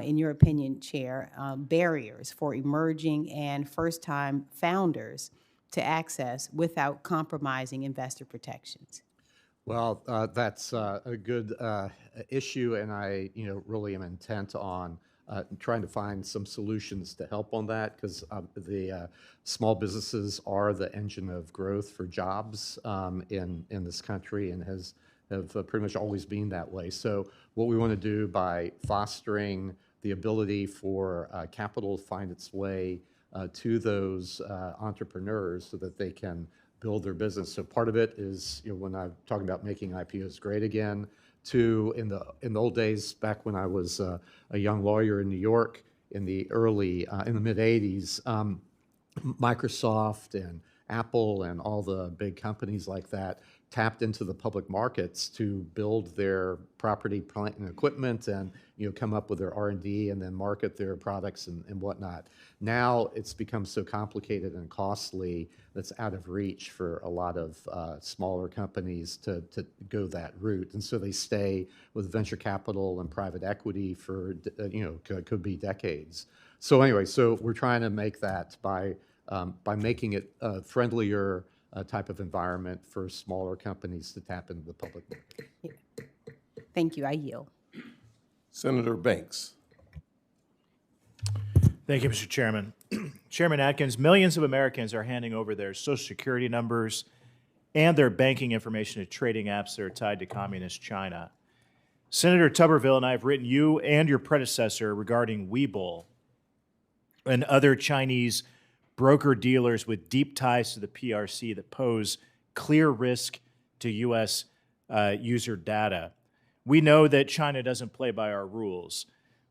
in your opinion, Chair, barriers for emerging and first-time founders to access without compromising investor protections? Well, that's a good issue, and I, really am intent on trying to find some solutions to help on that, because the small businesses are the engine of growth for jobs in this country, and have pretty much always been that way. So what we want to do by fostering the ability for capital to find its way to those entrepreneurs so that they can build their business. So part of it is, when I'm talking about making IPOs great again, to in the old days, back when I was a young lawyer in New York in the mid 80s, Microsoft and Apple and all the big companies like that tapped into the public markets to build their property, plant, and equipment, and come up with their R&D and then market their products and whatnot. Now it's become so complicated and costly that's out of reach for a lot of smaller companies to go that route, and so they stay with venture capital and private equity for could be decades. So anyway, so we're trying to make that by making it a friendlier type of environment for smaller companies to tap into the public market. Thank you. I yield. Senator Banks. Thank you, Mr. Chairman. Chairman Atkins, millions of Americans are handing over their Social Security numbers and their banking information to trading apps that are tied to Communist China. Senator Tuberville and I have written you and your predecessor regarding Webull and other Chinese broker-dealers with deep ties to the PRC that pose clear risk to U.S. User data. We know that China doesn't play by our rules,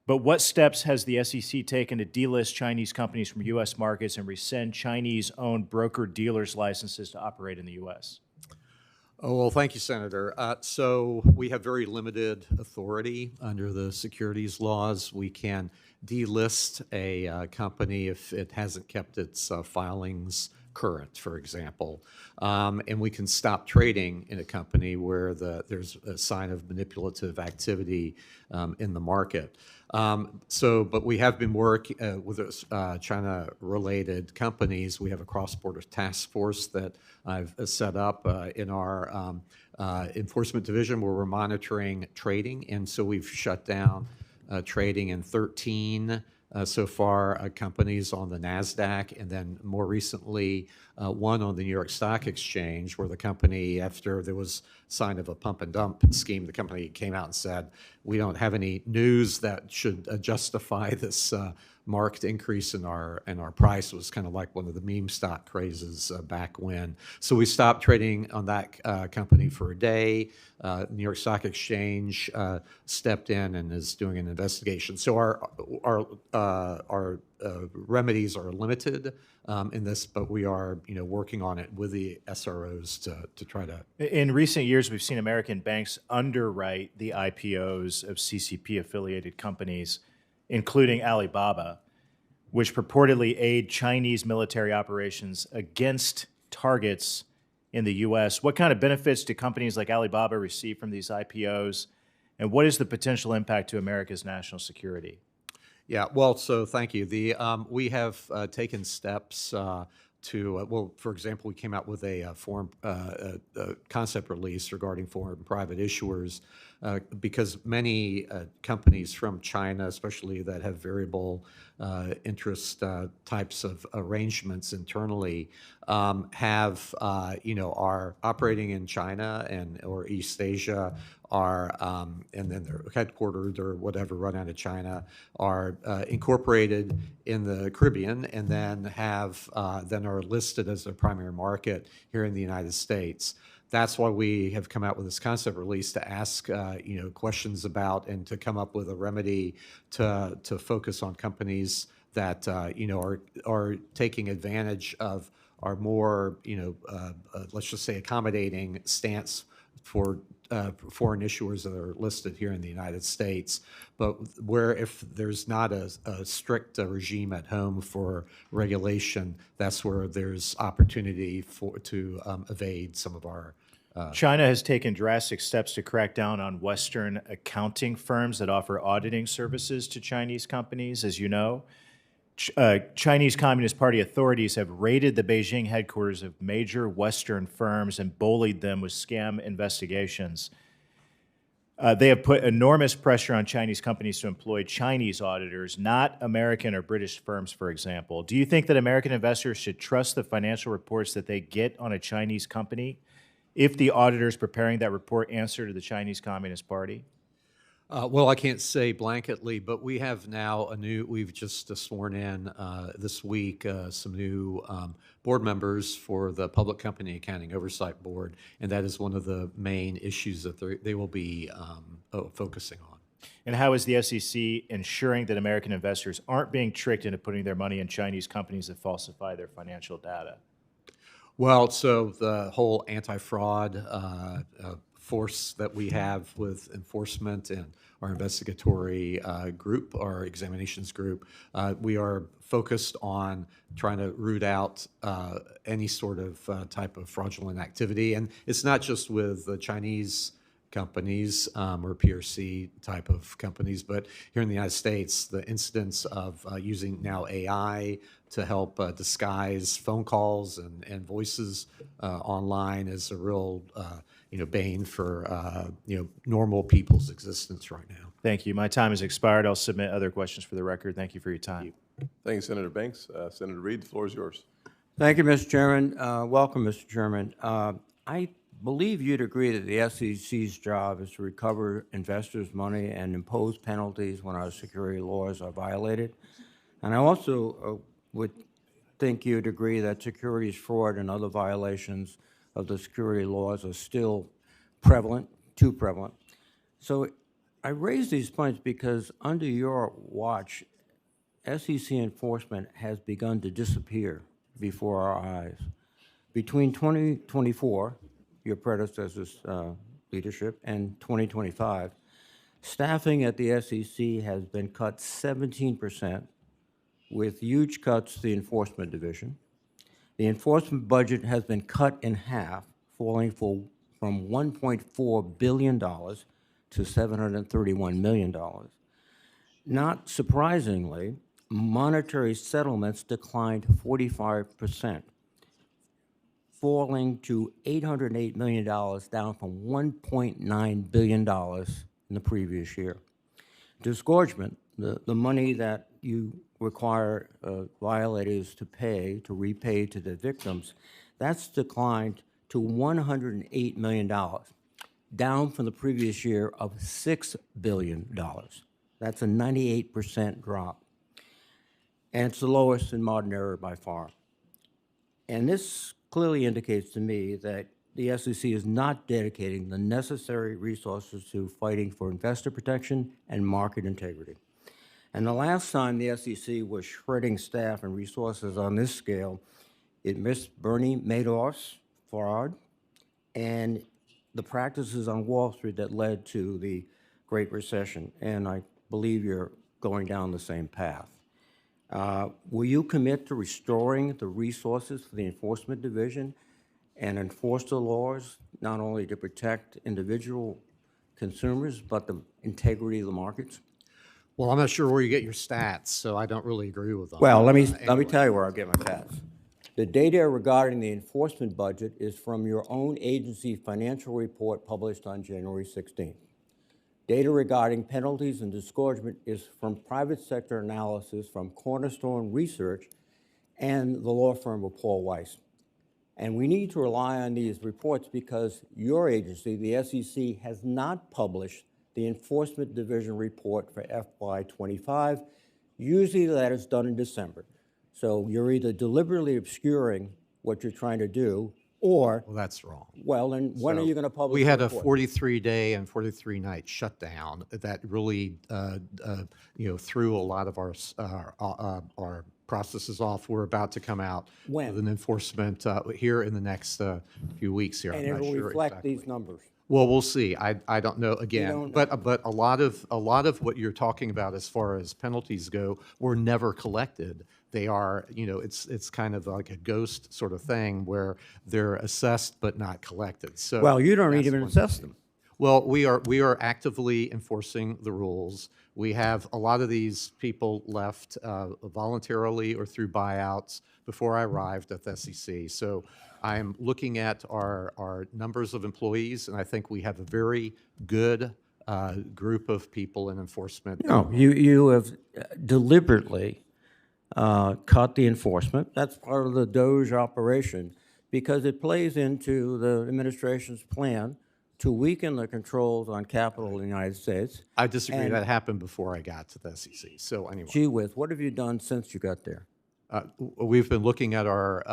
but what steps has the SEC taken to delist Chinese companies from U.S. markets and rescind Chinese-owned broker-dealers' licenses to operate in the U.S.? Oh, well, thank you, Senator. So we have very limited authority under the securities laws. We can delist a company if it hasn't kept its filings current, for example. And we can stop trading in a company where there's a sign of manipulative activity in the market. But we have been working with China-related companies. We have a cross-border task force that I've set up in our enforcement division where we're monitoring trading. And so we've shut down trading in 13 so far companies on the NASDAQ, and then more recently one on the New York Stock Exchange, where the company, after there was sign of a pump and dump scheme, the company came out and said, we don't have any news that should justify this marked increase in our price. It was kind of like one of the meme stock crazes back when. So we stopped trading on that company for a day. New York Stock Exchange stepped in and is doing an investigation. So our remedies are limited in this, but we are working on it with the SROs to try to. In recent years, we've seen American banks underwrite the IPOs of CCP-affiliated companies, including Alibaba, which purportedly aid Chinese military operations against targets in the U.S. What kind of benefits do companies like Alibaba receive from these IPOs, and what is the potential impact to America's national security? Yeah, well, so thank you. We have taken steps for example, we came out with a concept release regarding foreign private issuers because many companies from China, especially that have variable interest types of arrangements internally, are operating in China or East Asia, and then they're headquartered or whatever, run out of China, are incorporated in the Caribbean, and then are listed as their primary market here in the United States. That's why we have come out with this concept release to ask questions about and to come up with a remedy to focus on companies that are taking advantage of our more let's just say accommodating stance for foreign issuers that are listed here in the United States. But where if there's not a strict regime at home for regulation, that's where there's opportunity to evade some of our. China has taken drastic steps to crack down on Western accounting firms that offer auditing services to Chinese companies, as you know. Chinese Communist Party authorities have raided the Beijing headquarters of major Western firms and bullied them with scam investigations. They have put enormous pressure on Chinese companies to employ Chinese auditors, not American or British firms, for example. Do you think that American investors should trust the financial reports that they get on a Chinese company if the auditors preparing that report answer to the Chinese Communist Party? Well, I can't say blanketly, but we have now we've just sworn in this week some new board members for the Public Company Accounting Oversight Board, and that is one of the main issues that they will be focusing on. And how is the SEC ensuring that American investors aren't being tricked into putting their money in Chinese companies that falsify their financial data? Well, so the whole anti-fraud force that we have with enforcement and our investigatory group, our examinations group, we are focused on trying to root out any sort of type of fraudulent activity. And it's not just with the Chinese companies or PRC type of companies, but here in the United States, the incidence of using now AI to help disguise phone calls and voices online is a real bane for normal people's existence right now. Thank you. My time has expired. I'll submit other questions for the record. Thank you for your time. Thank you, Senator Banks. Senator Reed, the floor is yours. Thank you, Mr. Chairman. Welcome, Mr. Chairman. I believe you'd agree that the SEC's job is to recover investors' money and impose penalties when our security laws are violated. And I also would think you'd agree that securities fraud and other violations of the security laws are still prevalent, too prevalent. So I raise these points because under your watch, SEC enforcement has begun to disappear before our eyes. Between 2024, your predecessor's leadership, and 2025, staffing at the SEC has been cut 17%, with huge cuts to the enforcement division. The enforcement budget has been cut in half, falling from $1.4 billion to $731 million. Not surprisingly, monetary settlements declined 45%, falling to $808 million, down from $1.9 billion in the previous year. Disgorgement, the money that you require violators to repay to the victims, that's declined to $108 million, down from the previous year of $6 billion. That's a 98% drop. And it's the lowest in modern era by far. And this clearly indicates to me that the SEC is not dedicating the necessary resources to fighting for investor protection and market integrity. And the last time the SEC was shredding staff and resources on this scale, it missed Bernie Madoff's fraud and the practices on Wall Street that led to the Great Recession. And I believe you're going down the same path. Will you commit to restoring the resources for the enforcement division and enforce the laws, not only to protect individual consumers, but the integrity of the markets? Well, I'm not sure where you get your stats, so I don't really agree with them. Well, let me tell you where I get my stats. The data regarding the enforcement budget is from your own agency financial report published on January 16th. Data regarding penalties and disgorgement is from private sector analysis from Cornerstone Research and the law firm of Paul Weiss. And we need to rely on these reports because your agency, the SEC, has not published the Enforcement Division report for FY25. Usually that is done in December. So you're either deliberately obscuring what you're trying to do, or Well, that's wrong. well, then when are you going to publish? We the had a report? 43-day and 43-night shutdown that really, threw a lot of our processes off. We're about to come out When? with an enforcement here in the next few weeks here. And I'm it not will sure reflect exactly. these numbers. Well, we'll see. I don't know again, don't know. but a lot of what you're talking about as far as penalties go were never collected. They are, it's kind of like a ghost sort of thing where they're assessed but not collected. So Well, you don't that's even one assess them. Well, we are actively enforcing the rules. We have a lot of these people left voluntarily or through buyouts before I arrived at the SEC. So I'm looking at our numbers of employees, and I think we have a very good group of people in enforcement. No, you have deliberately cut the enforcement. That's part of the Doge operation because it plays into the administration's plan to weaken the controls on capital in the United States. I disagree. And- That happened before I got to the SEC. So anyway. Gee whiz, what have you done since you got there? We've been looking at our,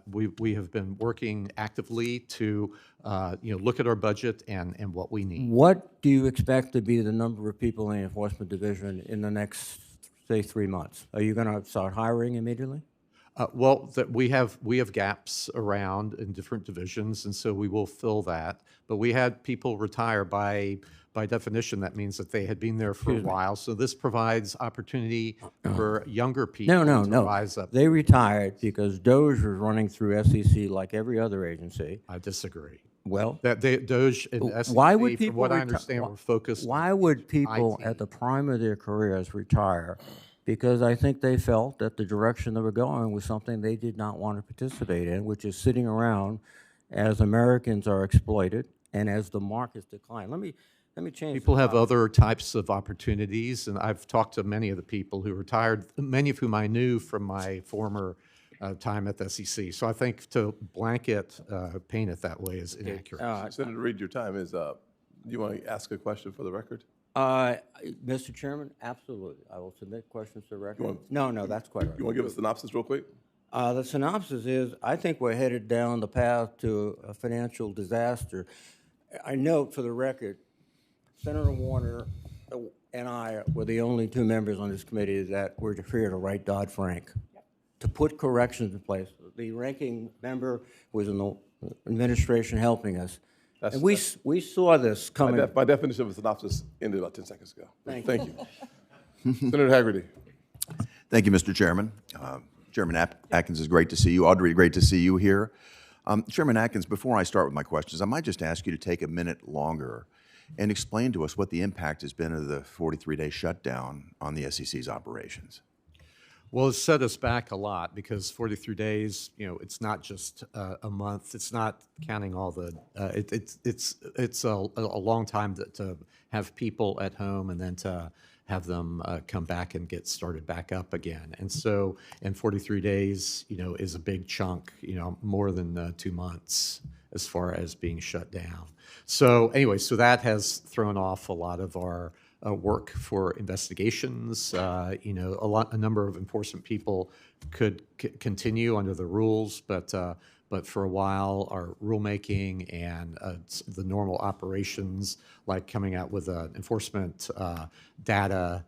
we have been working actively to, look at our budget and what we need. What do you expect to be the number of people in the enforcement division in the next, say, 3 months? Are you going to start hiring immediately? We have gaps around in different divisions, and so we will fill that. But we had people retire by definition. That means that they had been there for a while. So this provides opportunity for younger people to rise up. They retired because Doge was running through SEC like every other agency. I disagree. Well, That Doge and SEC, why would people from what I reti- understand, why- were focused. Why would people IT. at the prime of their careers retire? Because I think they felt that the direction they were going was something they did not want to participate in, which is sitting around as Americans are exploited and as the markets decline. Let me change. People the have topic. other types of opportunities, and I've talked to many of the people who retired, many of whom I knew from my former time at the SEC. So I think to blanket paint it that way is inaccurate. Senator Reid, your time is up. You want to ask a question for the record? Mr. Chairman, absolutely. I will submit questions to the record. No, that's quite right. You want to give us a synopsis real quick? The synopsis is, I think we're headed down the path to a financial disaster. I note for the record, Senator Warner and I were the only 2 members on this committee that were here to write Dodd-Frank, to put corrections in place. The ranking member was in the administration helping us. And we saw this coming. My definition of a synopsis ended about 10 seconds ago. Thank you. Senator Haggerty. Thank you, Mr. Chairman. Chairman Atkins, is great to see you. Audrey, great to see you here. Chairman Atkins, before I start with my questions, I might just ask you to take a minute longer and explain to us what the impact has been of the 43-day shutdown on the SEC's operations. Well, it's set us back a lot because 43 days, it's not just a month. It's not counting all the. It's a long time to have people at home and then to have them come back and get started back up again. And so, in 43 days, is a big chunk. More than 2 months as far as being shut down. So anyway, so that has thrown off a lot of our work for investigations. A number of enforcement people could continue under the rules, but for a while, our rulemaking and the normal operations, like coming out with an enforcement data,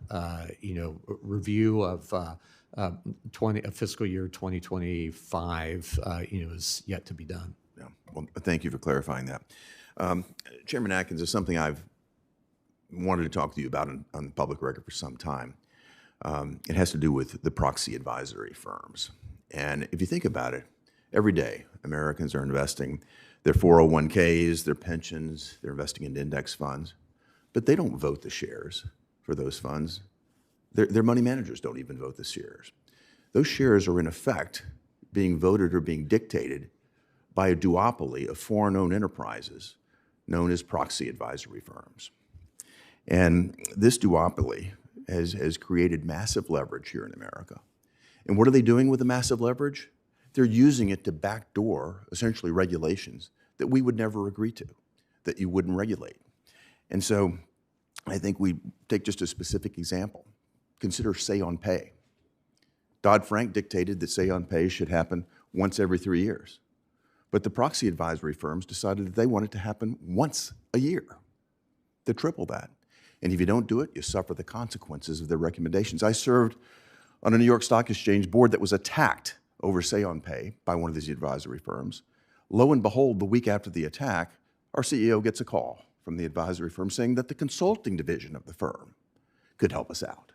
review of fiscal year 2025, is yet to be done. Yeah. Well, thank you for clarifying that. Chairman Atkins, is something I've wanted to talk to you about on the public record for some time. It has to do with the proxy advisory firms. And if you think about it, every day Americans are investing their 401ks, their pensions, they're investing in index funds, but they don't vote the shares for those funds. Their money managers don't even vote the shares. Those shares are in effect being voted or being dictated by a duopoly of foreign-owned enterprises known as proxy advisory firms. And this duopoly has created massive leverage here in America. And what are they doing with the massive leverage? They're using it to backdoor, essentially, regulations that we would never agree to, that you wouldn't regulate. And so I think we take just a specific example. Consider say on pay. Dodd-Frank dictated that say on pay should happen once every 3 years. But the proxy advisory firms decided that they want it to happen once a year, to triple that. And if you don't do it, you suffer the consequences of their recommendations. I served on a New York Stock Exchange board that was attacked over say on pay by one of these advisory firms. Lo and behold, the week after the attack, our CEO gets a call from the advisory firm saying that the consulting division of the firm could help us out.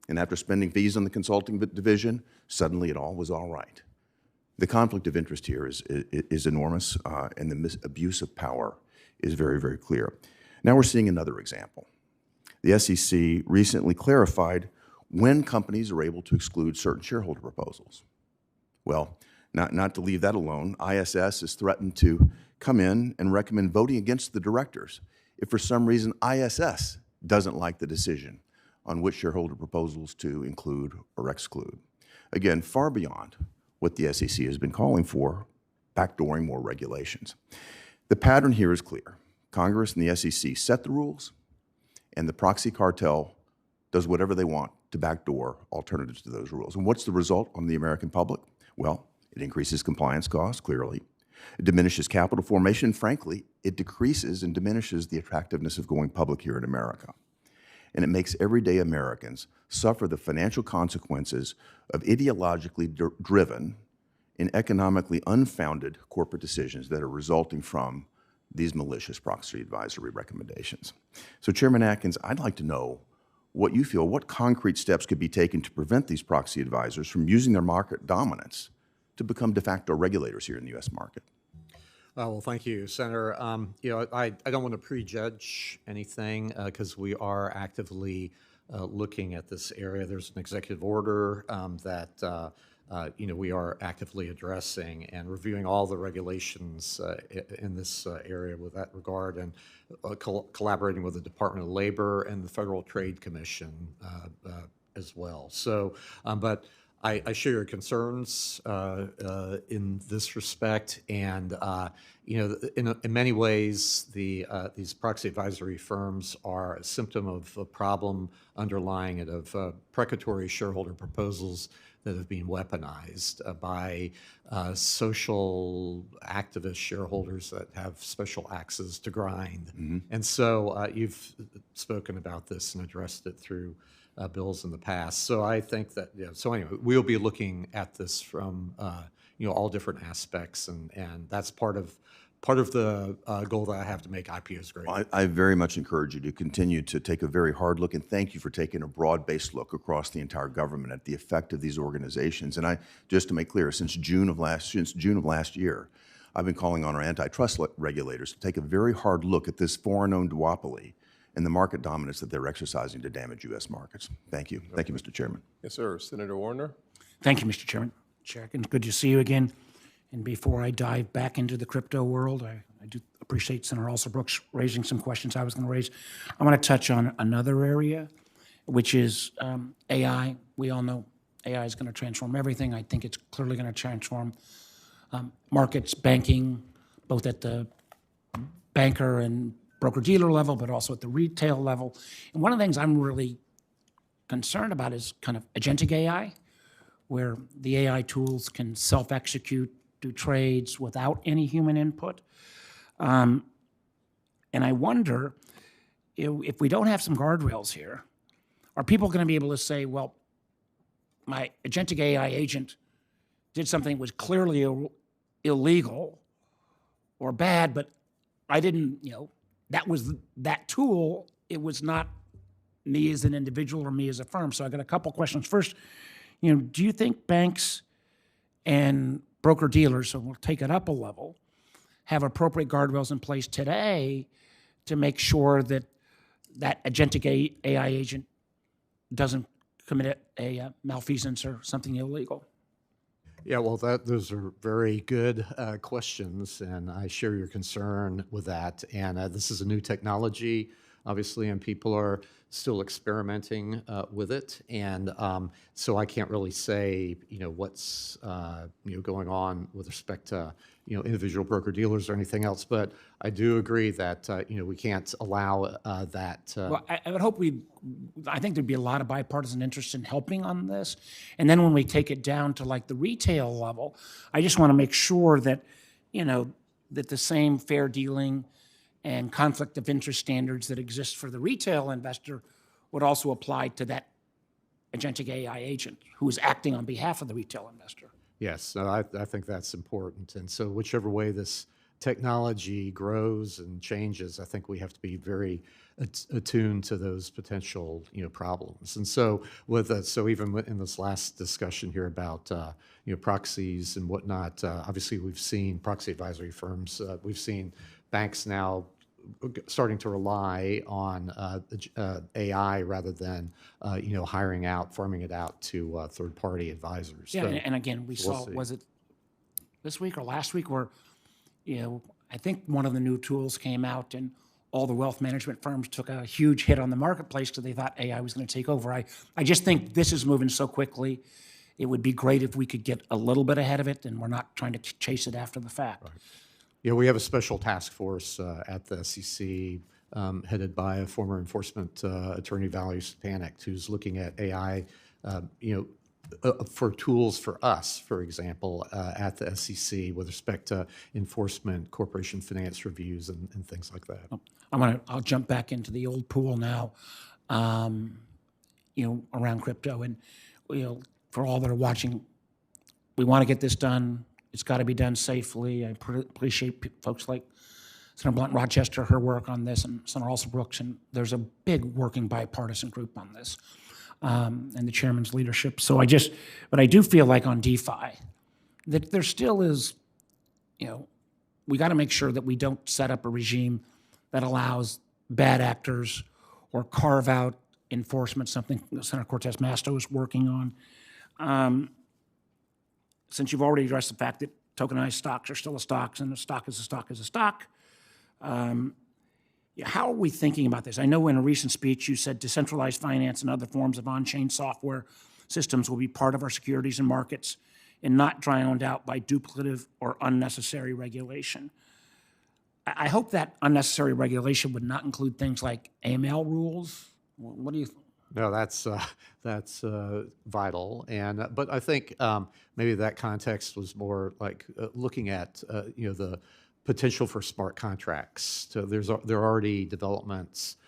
And after spending fees on the consulting division, suddenly it all was all right. The conflict of interest here is enormous, and the abuse of power is very, very clear. Now we're seeing another example. The SEC recently clarified when companies are able to exclude certain shareholder proposals. Well, not to leave that alone, ISS has threatened to come in and recommend voting against the directors if for some reason ISS doesn't like the decision on which shareholder proposals to include or exclude. Again, far beyond what the SEC has been calling for, backdooring more regulations. The pattern here is clear. Congress and the SEC set the rules, and the proxy cartel does whatever they want to backdoor alternatives to those rules. And what's the result on the American public? Well, it increases compliance costs, clearly. It diminishes capital formation, and frankly, it decreases and diminishes the attractiveness of going public here in America. And it makes everyday Americans suffer the financial consequences of ideologically driven and economically unfounded corporate decisions that are resulting from these malicious proxy advisory recommendations. So, Chairman Atkins, I'd like to know what you feel, what concrete steps could be taken to prevent these proxy advisors from using their market dominance to become de facto regulators here in the U.S. market? Well, thank you, Senator. I don't want to prejudge anything because we are actively looking at this area. There's an executive order that we are actively addressing and reviewing all the regulations in this area with that regard, and collaborating with the Department of Labor and the Federal Trade Commission as well. So, but I share your concerns in this respect, and in many ways, these proxy advisory firms are a symptom of a problem underlying it of precatory shareholder proposals that have been weaponized by social activist shareholders that have special axes to grind. Mm-hmm. And so you've spoken about this and addressed it through bills in the past. So I think that, so anyway, we'll be looking at this from, all different aspects, and that's part of the goal that I have to make IPOs great. Well, I very much encourage you to continue to take a very hard look, and thank you for taking a broad-based look across the entire government at the effect of these organizations. And just to make clear, since June of last year, I've been calling on our antitrust regulators to take a very hard look at this foreign-owned duopoly and the market dominance that they're exercising to damage U.S. markets. Thank you. Thank you, Mr. Chairman. Yes, sir. Senator Warner? Thank you, Mr. Chairman. Chair Atkins, good to see you again. And before I dive back into the crypto world, I do appreciate Senator Alsobrooks raising some questions I was going to raise. I want to touch on another area, which is AI. We all know AI is going to transform everything. I think it's clearly going to transform markets, banking, both at the banker and broker-dealer level, but also at the retail level. And one of the things I'm really concerned about is kind of agentic AI, where the AI tools can self-execute, do trades without any human input. And I wonder if we don't have some guardrails here, are people going to be able to say, well, my agentic AI agent did something that was clearly illegal or bad, but I didn't, that was that tool. It was not me as an individual or me as a firm. So I got a couple questions. First, do you think banks and broker-dealers, so we'll take it up a level, have appropriate guardrails in place today to make sure that that agentic AI agent doesn't commit a malfeasance or something illegal? Yeah, well, those are very good questions, and I share your concern with that. And this is a new technology, obviously, and people are still experimenting with it. And so I can't really say, what's going on with respect to individual broker dealers or anything else. But I do agree that we can't allow that. Well, I would hope I think there'd be a lot of bipartisan interest in helping on this. And then when we take it down to like the retail level, I just want to make sure that, that the same fair dealing and conflict of interest standards that exist for the retail investor would also apply to that agentic AI agent who is acting on behalf of the retail investor. Yes, I think that's important. And so whichever way this technology grows and changes, I think we have to be very attuned to those potential, problems. And so so even in this last discussion here about, proxies and whatnot, obviously we've seen proxy advisory firms, we've seen banks now starting to rely on AI rather than, farming it out to third-party advisors. Yeah, So and again, we we'll saw, see. was it this week or last week where, I think one of the new tools came out and all the wealth management firms took a huge hit on the marketplace because they thought AI was going to take over. I just think this is moving so quickly. It would be great if we could get a little bit ahead of it and we're not trying to chase it after the fact. Yeah, we have a special task force at the SEC headed by a former enforcement attorney, Valerie Stepanek, who's looking at AI, for tools for us, for example, at the SEC with respect to enforcement, corporation finance reviews, and things like that. I'll jump back into the old pool now, around crypto. And, for all that are watching, we want to get this done. It's got to be done safely. I appreciate folks like Senator Blunt Rochester, her work on this, and Senator Alston-Brooks, and there's a big working bipartisan group on this, and the chairman's leadership. But I do feel like on DeFi, that there still is, we got to make sure that we don't set up a regime that allows bad actors or carve out enforcement, something that Senator Cortez Masto is working on. Since you've already addressed the fact that tokenized stocks are still a stock, and a stock is a stock is a stock, how are we thinking about this? I know in a recent speech you said decentralized finance and other forms of on-chain software systems will be part of our securities and markets and not drowned out by duplicative or unnecessary regulation. I hope that unnecessary regulation would not include things like AML rules. What do you think? No, that's vital, but I think maybe that context was more like looking at the potential for smart contracts. So there are already developments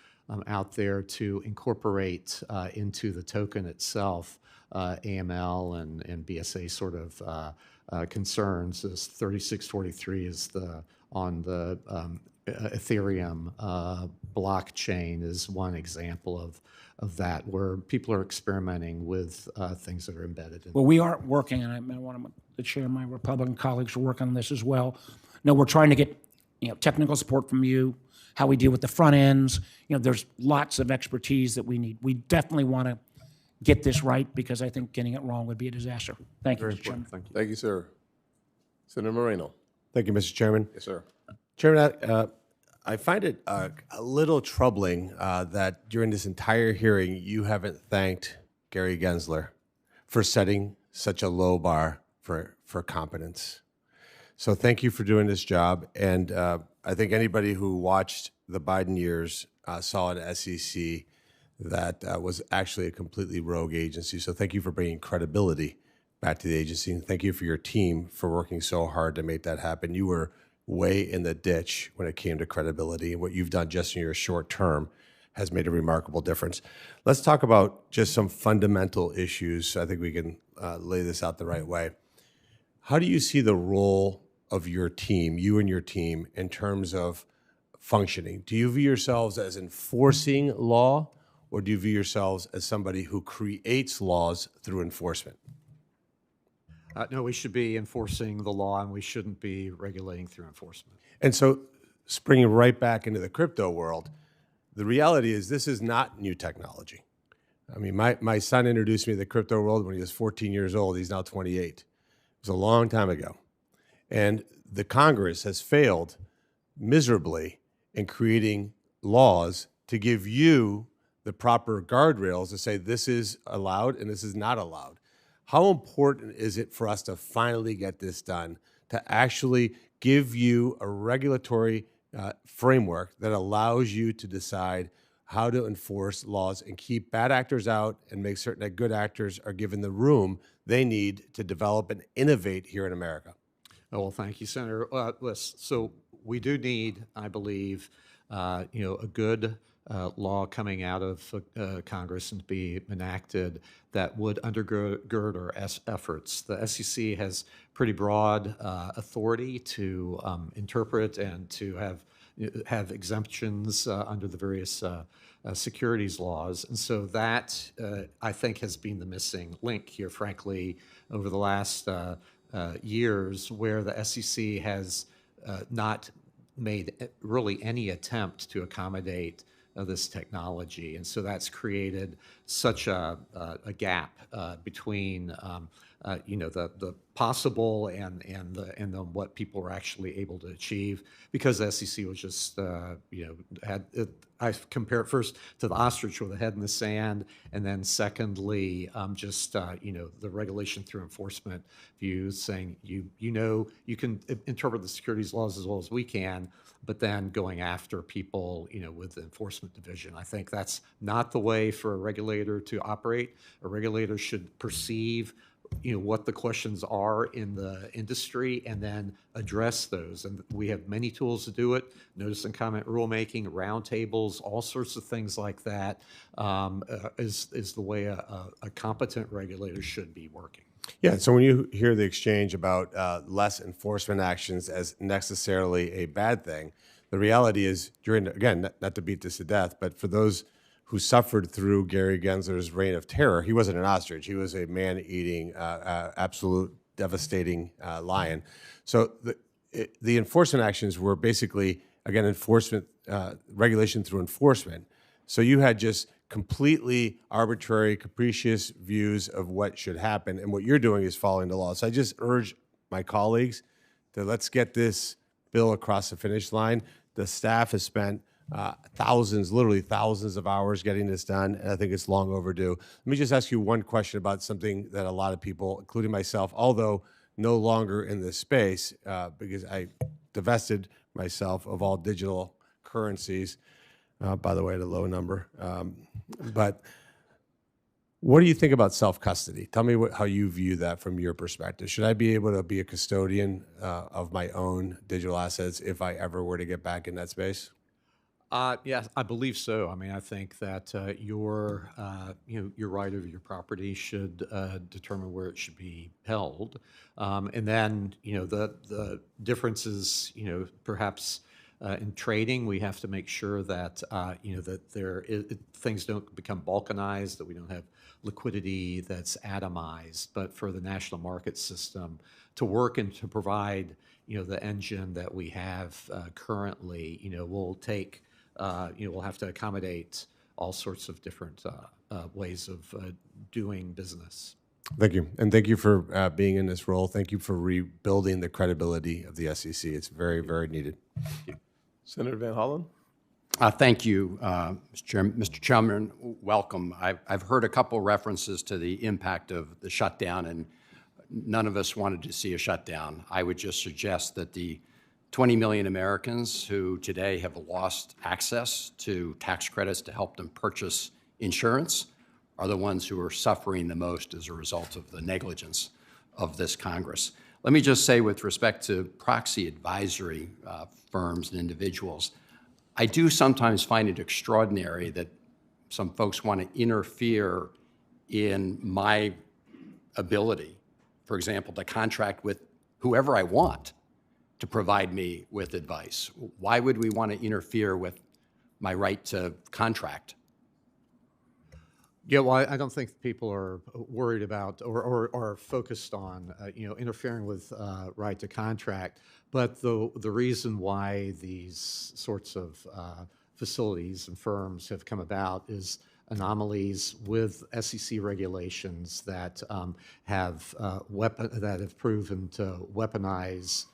out there to incorporate into the token itself AML and BSA sort of concerns. This 3643 is on the Ethereum blockchain is one example of that, where people are experimenting with things that are embedded in. Well, we are working, and I want the chair and my Republican colleagues are working on this as well. No, we're trying to get technical support from you, how we deal with the front ends. There's lots of expertise that we need. We definitely want to get this right because I think getting it wrong would be a disaster. Thank you, Mr. Chairman. Thank you. Thank you, sir. Senator Moreno. Thank you, Mr. Chairman. Yes, sir. Chairman, I find it a little troubling that during this entire hearing, you haven't thanked Gary Gensler for setting such a low bar for competence. So thank you for doing this job. And I think anybody who watched the Biden years saw an SEC that was actually a completely rogue agency. So thank you for bringing credibility back to the agency. And thank you for your team for working so hard to make that happen. You were way in the ditch when it came to credibility, and what you've done just in your short term has made a remarkable difference. Let's talk about just some fundamental issues. I think we can lay this out the right way. How do you see the role of your team, you and your team, in terms of functioning? Do you view yourselves as enforcing law, or do you view yourselves as somebody who creates laws through enforcement? No, we should be enforcing the law, and we shouldn't be regulating through enforcement. And so, springing right back into the crypto world, the reality is this is not new technology. I mean, my son introduced me to the crypto world when he was 14 years old. He's now 28. It was a long time ago. And the Congress has failed miserably in creating laws to give you the proper guardrails to say this is allowed and this is not allowed. How important is it for us to finally get this done, to actually give you a regulatory framework that allows you to decide how to enforce laws and keep bad actors out and make certain that good actors are given the room they need to develop and innovate here in America? Oh, well, thank you, Senator. So we do need, I believe, a good law coming out of Congress and to be enacted that would undergird our efforts. The SEC has pretty broad authority to interpret and to have exemptions under the various securities laws. And so that, I think, has been the missing link here, frankly, over the last years, where the SEC has not made really any attempt to accommodate this technology. And so that's created such a gap between the possible and the what people were actually able to achieve, because the SEC was just I compare it first to the ostrich with a head in the sand, and then secondly the regulation through enforcement views, saying you can interpret the securities laws as well as we can, but then going after people with the enforcement division. I think that's not the way for a regulator to operate. A regulator should perceive what the questions are in the industry and then address those. And we have many tools to do it: notice and comment rulemaking, roundtables, all sorts of things like that is the way a competent regulator should be working. Yeah, so when you hear the exchange about less enforcement actions as necessarily a bad thing, the reality is, again, not to beat this to death, but for those who suffered through Gary Gensler's reign of terror, he wasn't an ostrich. He was a man-eating, absolute devastating lion. So the enforcement actions were basically, again, enforcement, regulation through enforcement. So you had just completely arbitrary, capricious views of what should happen, and what you're doing is following the law. So I just urge my colleagues to let's get this bill across the finish line. The staff has spent literally thousands of hours getting this done, and I think it's long overdue. Let me just ask you one question about something that a lot of people, including myself, although no longer in this space, because I divested myself of all digital currencies, by the way, at a low number. But what do you think about self-custody? Tell me how you view that from your perspective. Should I be able to be a custodian of my own digital assets if I ever were to get back in that space? Yes, I believe so. I mean, I think that your right over your property should determine where it should be held, and then the differences, perhaps in trading, we have to make sure that that things don't become balkanized, that we don't have liquidity that's atomized. But for the national market system to work and to provide the engine that we have currently, will take. We'll have to accommodate all sorts of different ways of doing business. Thank you. And thank you for being in this role. Thank you for rebuilding the credibility of the SEC. It's very, very needed. Thank you. Senator Van Hollen? Thank you, Mr. Chairman. Welcome. I've heard a couple references to the impact of the shutdown, and none of us wanted to see a shutdown. I would just suggest that the 20 million Americans who today have lost access to tax credits to help them purchase insurance are the ones who are suffering the most as a result of the negligence of this Congress. Let me just say, with respect to proxy advisory firms and individuals, I do sometimes find it extraordinary that some folks want to interfere in my ability, for example, to contract with whoever I want to provide me with advice. Why would we want to interfere with my right to contract? Yeah, well, I don't think people are worried about or are focused on interfering with right to contract. But the reason why these sorts of facilities and firms have come about is anomalies with SEC regulations that have proven to weaponize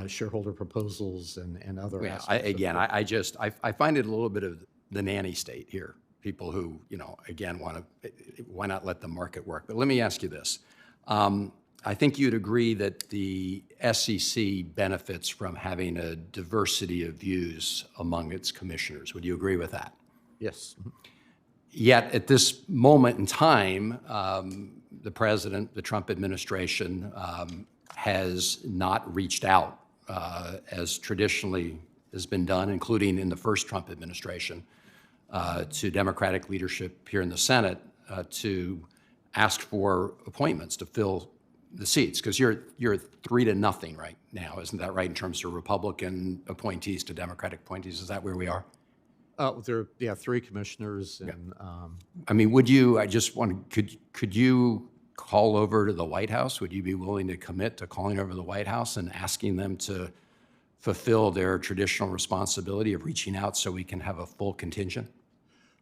shareholder proposals and other aspects. I find it a little bit of the nanny state here. People who, again, why not let the market work? But let me ask you this. I think you'd agree that the SEC benefits from having a diversity of views among its commissioners. Would you agree with that? Yes. Yet at this moment in time, the president, the Trump administration, has not reached out as traditionally has been done, including in the first Trump administration, to Democratic leadership here in the Senate to ask for appointments to fill the seats, because you're 3-0 right now, isn't that right, in terms of Republican appointees to Democratic appointees? Is that where we are? There, yeah, 3 commissioners, and I mean, would you? I just want to. Could you call over to the White House? Would you be willing to commit to calling over to the White House and asking them to fulfill their traditional responsibility of reaching out so we can have a full contingent?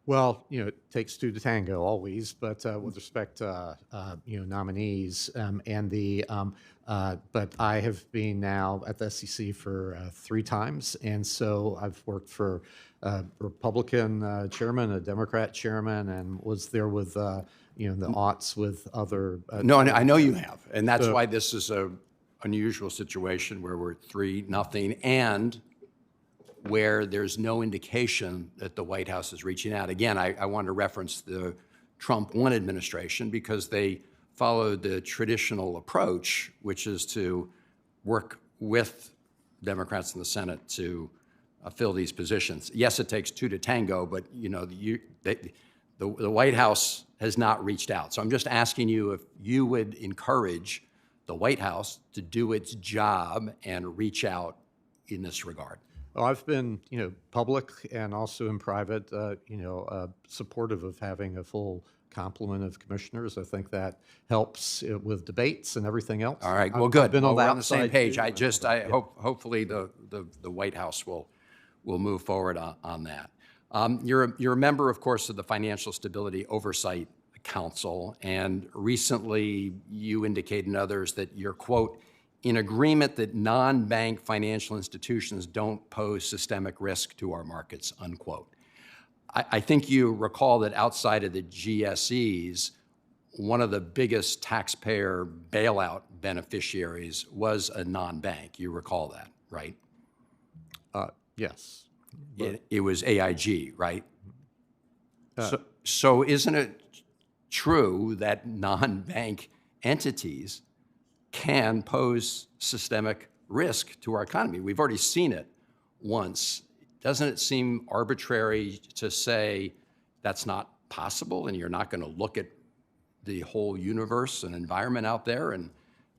well, it takes 2 to tango always, but with respect to nominees but I have been now at the SEC for 3 times, and so I've worked for a Republican chairman, a Democrat chairman, and was there with the aughts with other. No, I know you have, and that's why this is a unusual situation where we're 3-0 and where there's no indication that the White House is reaching out. Again, I want to reference the Trump 1 administration because they followed the traditional approach, which is to work with Democrats in the Senate to fill these positions. Yes, it takes 2 to tango, but the White House has not reached out. So I'm just asking you if you would encourage the White House to do its job and reach out in this regard. Well, I've been, public and also in private, supportive of having a full complement of commissioners. I think that helps with debates and everything else. All right. Well, good. Been Well, on we're the on the same outside, page. too. I hope hopefully the White House will move forward on that. You're a member, of course, of the Financial Stability Oversight Council, and recently you indicated and others that you're, quote, in agreement that non-bank financial institutions don't pose systemic risk to our markets, unquote. I think you recall that outside of the GSEs, one of the biggest taxpayer bailout beneficiaries was a non-bank. You recall that, right? Yes. It was AIG, right? So isn't it true that non-bank entities can pose systemic risk to our economy? We've already seen it once. Doesn't it seem arbitrary to say that's not possible and you're not going to look at the whole universe and environment out there and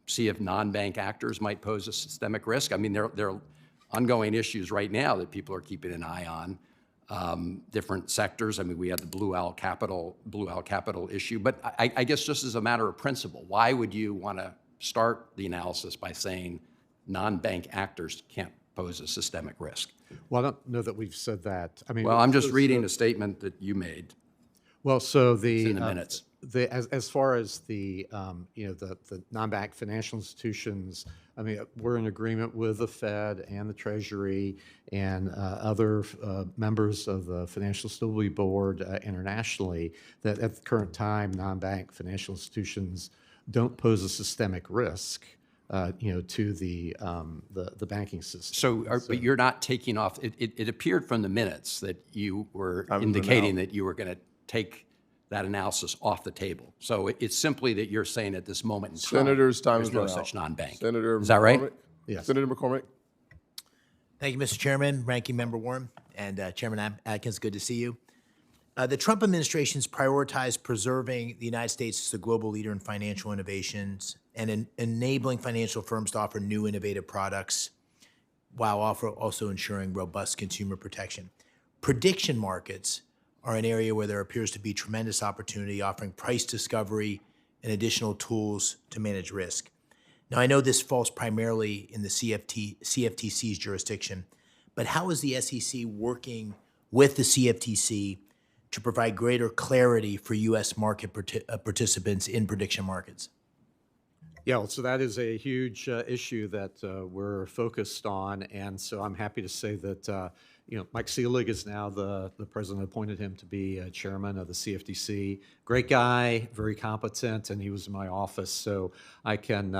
see if non-bank actors might pose a systemic risk? I mean, there are ongoing issues right now that people are keeping an eye on, different sectors. I mean, we had the Blue Owl Capital issue. But I guess just as a matter of principle, why would you want to start the analysis by saying non-bank actors can't pose a systemic risk? Well, I don't know that we've said that. I mean, Well, I'm just reading a statement that you made. Well, so It's in the minutes. As far as the the non-bank financial institutions, I mean, we're in agreement with the Fed and the Treasury and other members of the Financial Stability Board internationally that at the current time, non-bank financial institutions don't pose a systemic risk, to the banking system. But you're not taking off. It appeared from the minutes that you were indicating that you were going to take that analysis off the table. So it's simply that you're saying at this moment in time, Senator's time there's is no run such out. non-bank. Senator Is that right? McCormick? Yes. Senator McCormick? Thank you, Mr. Chairman, Ranking Member Warren, and Chairman Atkins, good to see you. The Trump administration's prioritized preserving the United States as a global leader in financial innovations and enabling financial firms to offer new innovative products while also ensuring robust consumer protection. Prediction markets are an area where there appears to be tremendous opportunity, offering price discovery and additional tools to manage risk. Now, I know this falls primarily in the CFTC's jurisdiction, but how is the SEC working with the CFTC to provide greater clarity for U.S. market participants in prediction markets? Yeah, well, so that is a huge issue that we're focused on, and so I'm happy to say that Mike Seelig is now the president appointed him to be chairman of the CFTC. Great guy, very competent, and he was in my office, so I can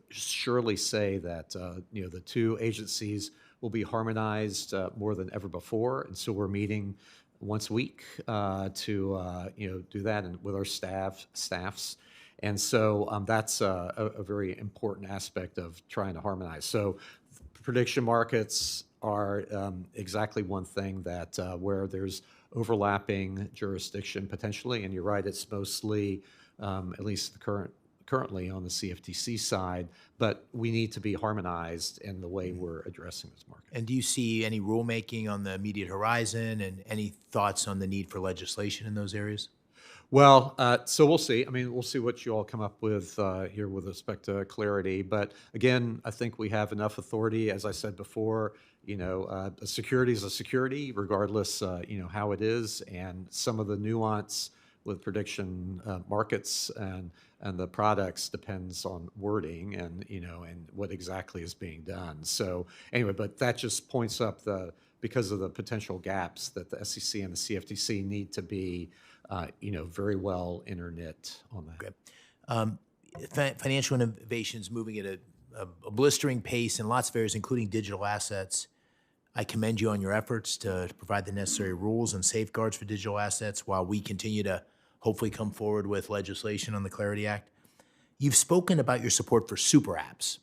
surely say that the 2 agencies will be harmonized more than ever before, and so we're meeting once a week to do that and with our staffs. And so that's a very important aspect of trying to harmonize. So prediction markets are exactly one thing that where there's overlapping jurisdiction potentially, and you're right, it's mostly, at least currently on the CFTC side, but we need to be harmonized in the way we're addressing this market. And do you see any rulemaking on the immediate horizon and any thoughts on the need for legislation in those areas? Well, so we'll see. I mean, we'll see what you all come up with here with respect to clarity. But again, I think we have enough authority. As I said before, a security is a security, regardless, how it is. And some of the nuance with prediction markets and the products depends on wording and, and what exactly is being done. So anyway, but that just points up because of the potential gaps that the SEC and the CFTC need to be very well interknit on that. Okay. Financial innovations moving at a blistering pace in lots of areas, including digital assets. I commend you on your efforts to provide the necessary rules and safeguards for digital assets while we continue to hopefully come forward with legislation on the Clarity Act. You've spoken about your support for super apps,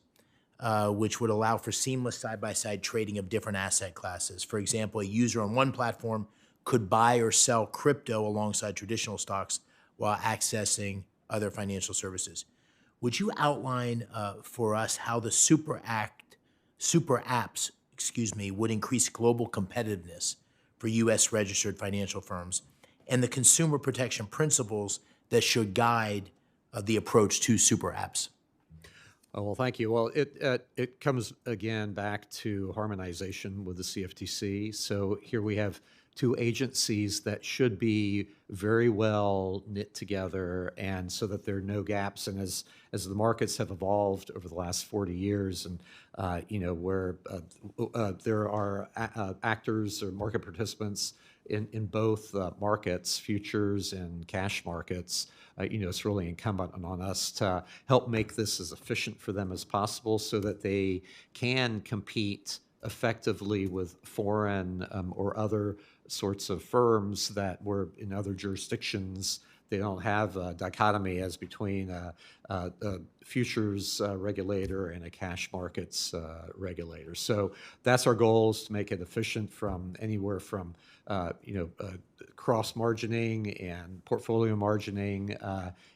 which would allow for seamless side-by-side trading of different asset classes. For example, a user on one platform could buy or sell crypto alongside traditional stocks while accessing other financial services. Would you outline for us how the super apps, would increase global competitiveness for U.S. registered financial firms and the consumer protection principles that should guide the approach to super apps? Oh, well, thank you. Well, it comes again back to harmonization with the CFTC. So here we have two agencies that should be very well knit together, and so that there are no gaps. And as the markets have evolved over the last 40 years, and where there are actors or market participants in both markets, futures and cash markets, it's really incumbent on us to help make this as efficient for them as possible so that they can compete effectively with foreign or other sorts of firms that were in other jurisdictions. They don't have a dichotomy as between a futures regulator and a cash markets regulator. So that's our goal, is to make it efficient from anywhere from cross margining and portfolio margining,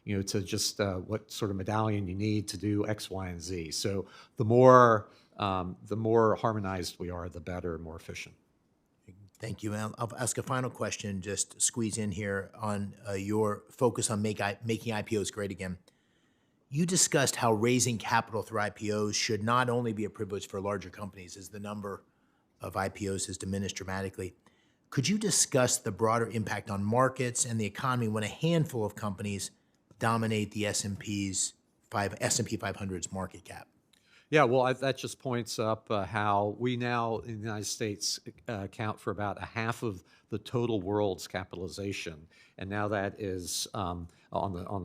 to just what sort of medallion you need to do X, Y, and Z. So the more harmonized we are, the better, more efficient. Thank you. I'll ask a final question, just squeeze in here on your focus on making IPOs great again. You discussed how raising capital through IPOs should not only be a privilege for larger companies, as the number of IPOs has diminished dramatically. Could you discuss the broader impact on markets and the economy when a handful of companies dominate the S&P 500's market cap? Yeah, well, that just points up how we now in the United States account for about a half of the total world's capitalization, and now that is on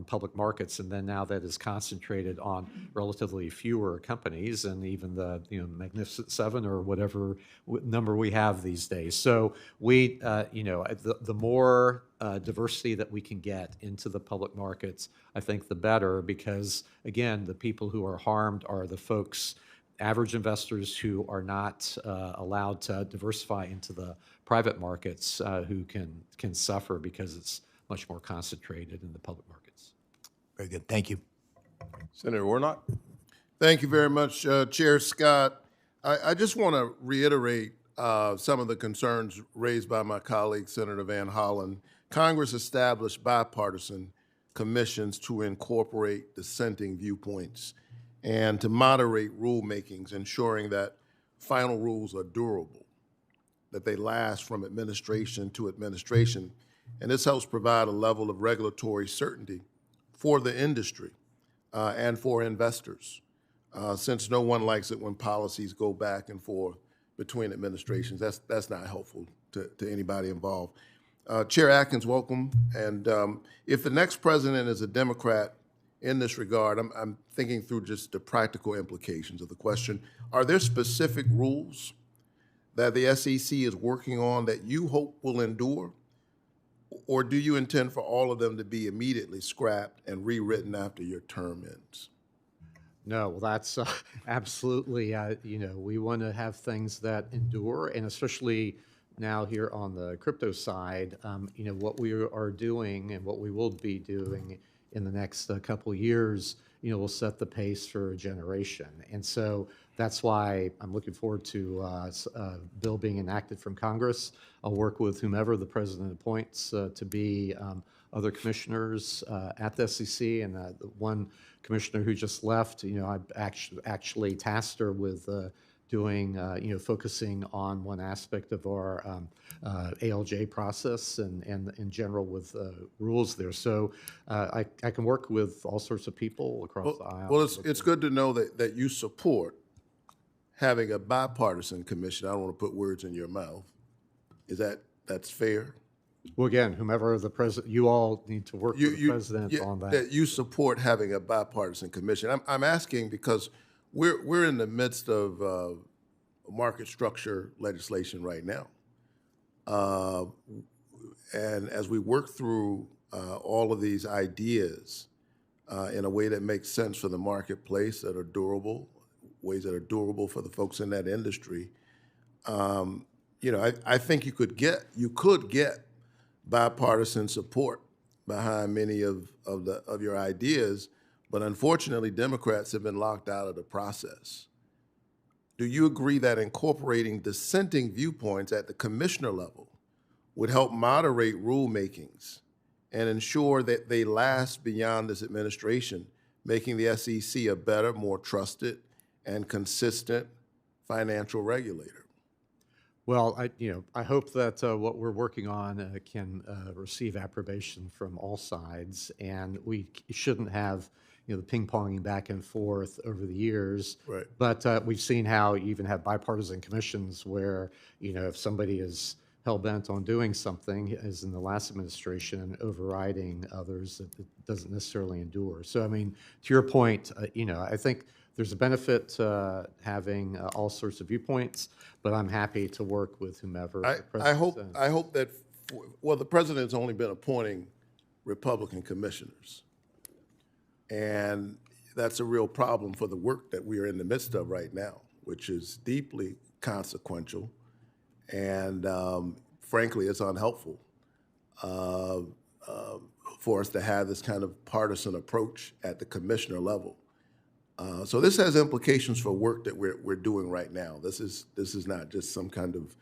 public markets, and then now that is concentrated on relatively fewer companies, and even the Magnificent Seven or whatever number we have these days. So we, the more diversity that we can get into the public markets, I think the better, because again, the people who are harmed are the folks, average investors who are not allowed to diversify into the private markets, who can suffer because it's much more concentrated in the public markets. Very good. Thank you. Senator Warnock. Thank you very much, Chair Scott. I just want to reiterate some of the concerns raised by my colleague, Senator Van Hollen. Congress established bipartisan commissions to incorporate dissenting viewpoints and to moderate rulemakings, ensuring that final rules are durable, that they last from administration to administration. And this helps provide a level of regulatory certainty for the industry and for investors, since no one likes it when policies go back and forth between administrations. That's not helpful to anybody involved. Chair Atkins, welcome. And if the next president is a Democrat in this regard, I'm thinking through just the practical implications of the question. Are there specific rules that the SEC is working on that you hope will endure? Or do you intend for all of them to be immediately scrapped and rewritten after your term ends? No, well, that's absolutely, we want to have things that endure, and especially now here on the crypto side, what we are doing and what we will be doing in the next couple of years, will set the pace for a generation. And so that's why I'm looking forward to a bill being enacted from Congress. I'll work with whomever the president appoints to be other commissioners at the SEC, and the one commissioner who just left, I've actually tasked her with doing, focusing on one aspect of our ALJ process and in general with rules there. So I can work with all sorts of people across the aisle. Well, it's good to know that you support having a bipartisan commission. I don't want to put words in your mouth. That's fair? Well, again, whomever the president, you all need to work with the president on that. That you support having a bipartisan commission. I'm asking because we're in the midst of market structure legislation right now, and as we work through all of these ideas in a way that makes sense for the marketplace, that are durable, ways that are durable for the folks in that industry, I think you could get bipartisan support behind many of your ideas, but unfortunately, Democrats have been locked out of the process. Do you agree that incorporating dissenting viewpoints at the commissioner level would help moderate rulemakings and ensure that they last beyond this administration, making the SEC a better, more trusted, and consistent financial regulator? Well, I hope that what we're working on can receive approbation from all sides, and we shouldn't have the ping-ponging back and forth over the years. Right. But we've seen how you even have bipartisan commissions where if somebody is hell-bent on doing something, as in the last administration, and overriding others, it doesn't necessarily endure. So, I mean, to your point, I think there's a benefit to having all sorts of viewpoints, but I'm happy to work with whomever the president sends. I hope that, the president's only been appointing Republican commissioners. And that's a real problem for the work that we are in the midst of right now, which is deeply consequential. And frankly, it's unhelpful for us to have this kind of partisan approach at the commissioner level. So this has implications for work that we're doing right now. This is not just some kind of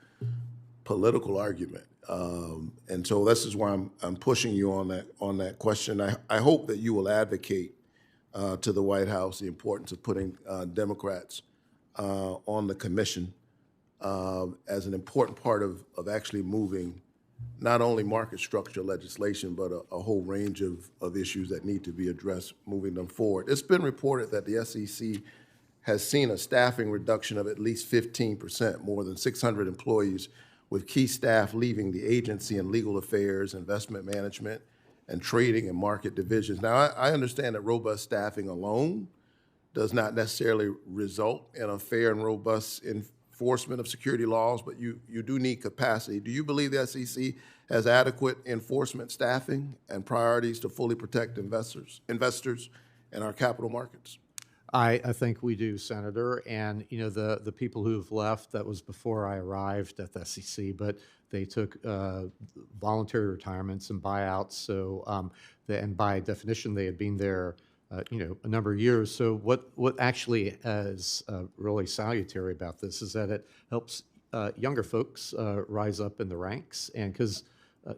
political argument, and so this is why I'm pushing you on that question. I hope that you will advocate to the White House the importance of putting Democrats on the commission as an important part of actually moving not only market structure legislation, but a whole range of issues that need to be addressed, moving them forward. It's been reported that the SEC has seen a staffing reduction of at least 15%, more than 600 employees, with key staff leaving the agency in legal affairs, investment management, and trading and market divisions. Now, I understand that robust staffing alone does not necessarily result in a fair and robust enforcement of security laws, but you do need capacity. Do you believe the SEC has adequate enforcement staffing and priorities to fully protect investors in our capital markets? I think we do, Senator. And the people who've left, that was before I arrived at the SEC, but they took voluntary retirements and buyouts. So, and by definition, they had been there a number of years. So what actually is really salutary about this is that it helps younger folks rise up in the ranks, and because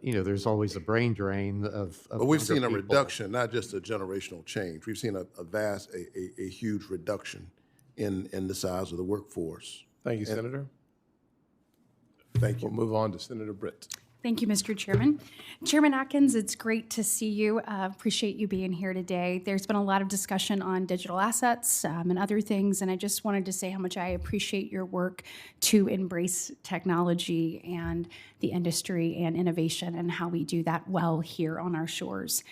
there's always a brain drain of But we've seen a people. reduction, not just a generational change. We've seen a huge reduction in the size of the workforce. Thank you, Senator. Thank you. We'll move on to Senator Britt. Thank you, Mr. Chairman. Chairman Atkins, it's great to see you. Appreciate you being here today. There's been a lot of discussion on digital assets and other things, and I just wanted to say how much I appreciate your work to embrace technology and the industry and innovation and how we do that well here on our shores.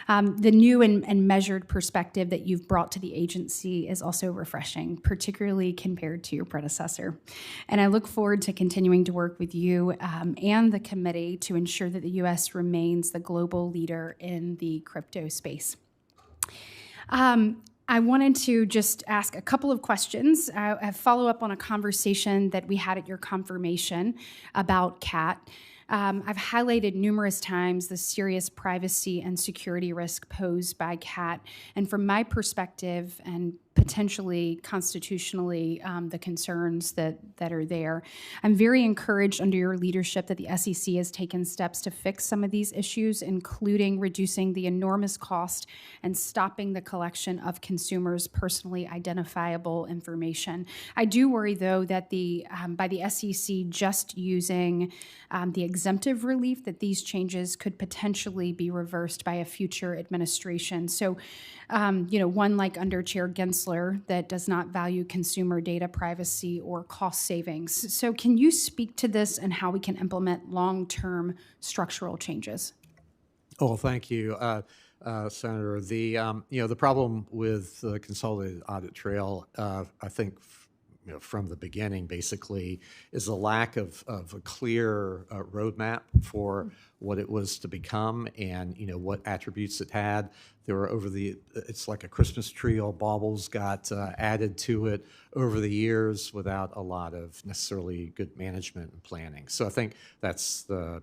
The new and measured perspective that you've brought to the agency is also refreshing, particularly compared to your predecessor. And I look forward to continuing to work with you and the committee to ensure that the U.S. remains the global leader in the crypto space. I wanted to just ask a couple of questions. I follow up on a conversation that we had at your confirmation about CAT. I've highlighted numerous times the serious privacy and security risk posed by CAT, and from my perspective, and potentially constitutionally, the concerns that are there. I'm very encouraged under your leadership that the SEC has taken steps to fix some of these issues, including reducing the enormous cost and stopping the collection of consumers' personally identifiable information. I do worry, though, that by the SEC just using the exemptive relief, that these changes could potentially be reversed by a future administration. So, one like under Chair Gensler that does not value consumer data privacy or cost savings. So can you speak to this and how we can implement long-term structural changes? Oh, thank you, Senator. The problem with the consolidated audit trail, I think, from the beginning, basically, is a lack of a clear roadmap for what it was to become and, what attributes it had. There were it's like a Christmas tree, all baubles got added to it over the years without a lot of necessarily good management and planning. So I think that's the,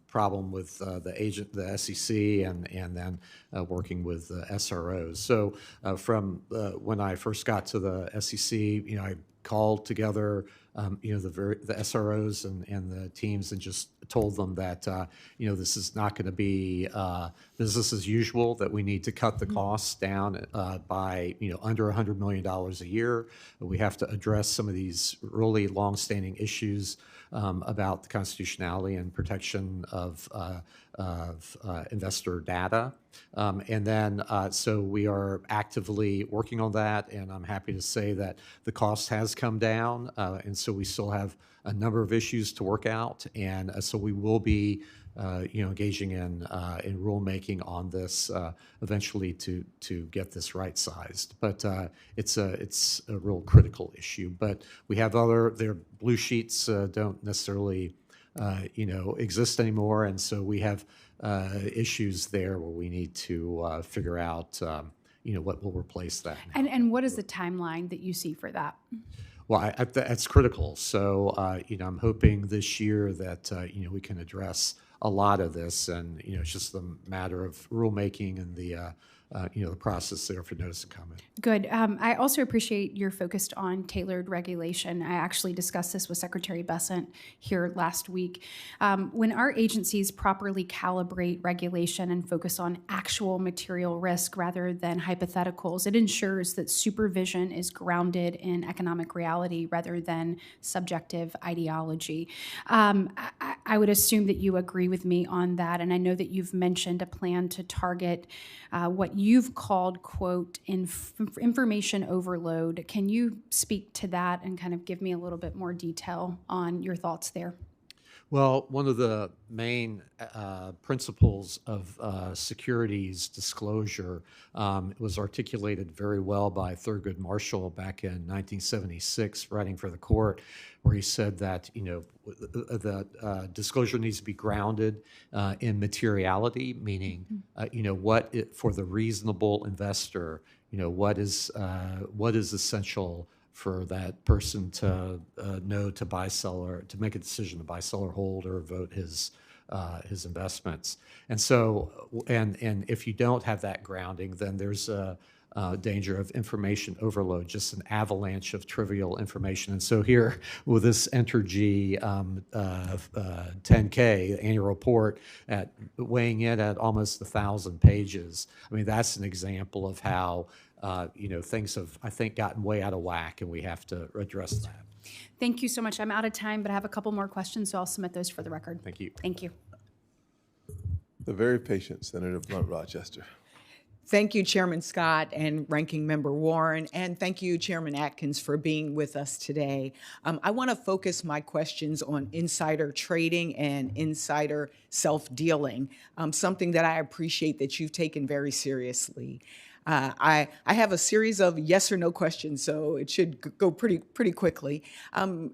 problem with the SEC and then working with SROs. So from when I first got to the SEC, I called together, the SROs and the teams and just told them that, this is not going to be business as usual, that we need to cut the costs down by, under $100 million a year. We have to address some of these really longstanding issues about the constitutionality and protection of investor data. And then, so we are actively working on that, and I'm happy to say that the cost has come down, and so we still have a number of issues to work out, and so we will be engaging in rulemaking on this eventually to get this right-sized. But it's a real critical issue. But we have their blue sheets don't necessarily exist anymore, and so we have issues there where we need to figure out what will replace that. And what is the timeline that you see for that? Well, that's critical. So, I'm hoping this year that, we can address a lot of this, and, it's just a matter of rulemaking and the process there for notice and comment. Good. I also appreciate your focus on tailored regulation. I actually discussed this with Secretary Bessent here last week. When our agencies properly calibrate regulation and focus on actual material risk rather than hypotheticals, it ensures that supervision is grounded in economic reality rather than subjective ideology. I would assume that you agree with me on that, and I know that you've mentioned a plan to target what you've called, quote, information overload. Can you speak to that and kind of give me a little bit more detail on your thoughts there? Well, one of the main principles of securities disclosure was articulated very well by Thurgood Marshall back in 1976, writing for the court, where he said that the disclosure needs to be grounded in materiality, meaning for the reasonable investor, what is essential for that person to know to buy, sell, or to make a decision to buy, sell, or hold, or vote his investments. And so, and if you don't have that grounding, then there's a danger of information overload, just an avalanche of trivial information. And so here, with this Entergy 10K annual report weighing in at almost 1,000 pages, I mean, that's an example of how things have, I think, gotten way out of whack, and we have to address that. Thank you so much. I'm out of time, but I have a couple more questions, so I'll submit those for the record. Thank you. Thank you. The very patient Senator Blunt Rochester. Thank you, Chairman Scott and Ranking Member Warren, and thank you, Chairman Atkins, for being with us today. I want to focus my questions on insider trading and insider self-dealing, something that I appreciate that you've taken very seriously. I have a series of yes or no questions, so it should go pretty quickly.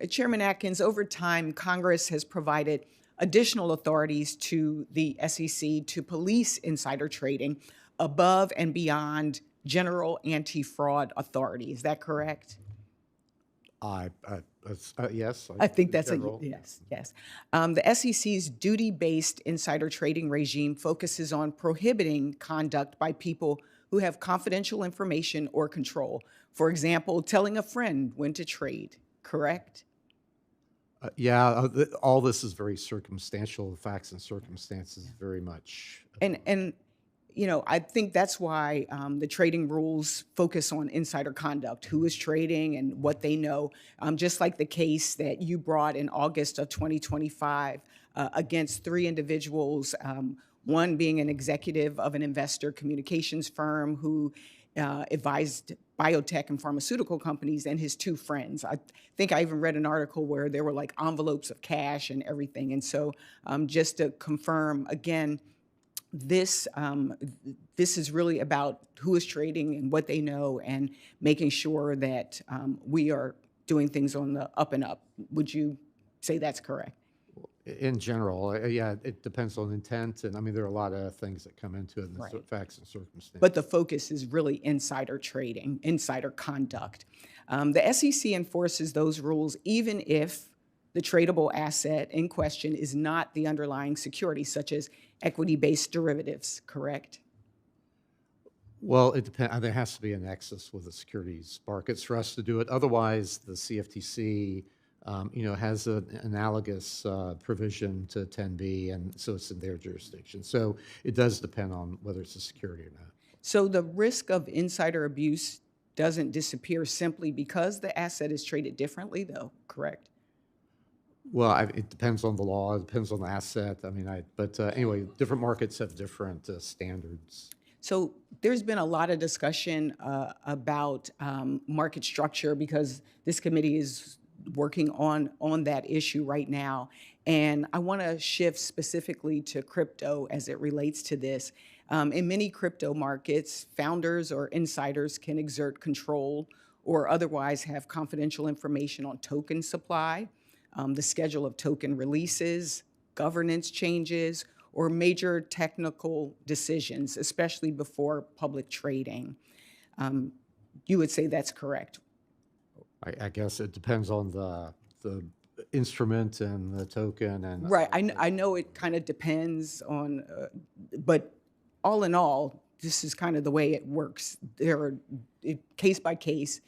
Chairman Atkins, over time, Congress has provided additional authorities to the SEC to police insider trading above and beyond General Anti-Fraud Authority. Is that correct? Yes. I think that's general. yes, yes. The SEC's duty-based insider trading regime focuses on prohibiting conduct by people who have confidential information or control. For example, telling a friend when to trade, correct? All this is very circumstantial. The facts and circumstances very much. And you know, I think that's why the trading rules focus on insider conduct, who is trading and what they know, just like the case that you brought in August of 2025 against 3 individuals, one being an executive of an investor communications firm who advised biotech and pharmaceutical companies, and his 2 friends. I think I even read an article where there were like envelopes of cash and everything. And so just to confirm again, this is really about who is trading and what they know and making sure that we are doing things on the up and up. Would you say that's correct? In general, yeah, it depends on intent, and I mean there are a lot of things that come into it, the facts and circumstances. But the focus is really insider trading, insider conduct. The SEC enforces those rules even if the tradable asset in question is not the underlying security, such as equity-based derivatives, correct? Well, it depends. There has to be a nexus with the securities markets for us to do it. Otherwise, the CFTC, has an analogous provision to 10b, and so it's in their jurisdiction. So it does depend on whether it's a security or not. So the risk of insider abuse doesn't disappear simply because the asset is traded differently, though, correct? Well, it depends on the law. It depends on the asset. I mean, anyway, different markets have different standards. So there's been a lot of discussion about market structure because this committee is working on that issue right now. And I want to shift specifically to crypto as it relates to this. In many crypto markets, founders or insiders can exert control or otherwise have confidential information on token supply, the schedule of token releases, governance changes, or major technical decisions, especially before public trading. You would say that's correct? I guess it depends on the instrument and the token. And right, I know it kind of depends on, but all in all, this is kind of the way it works. There are, case by case,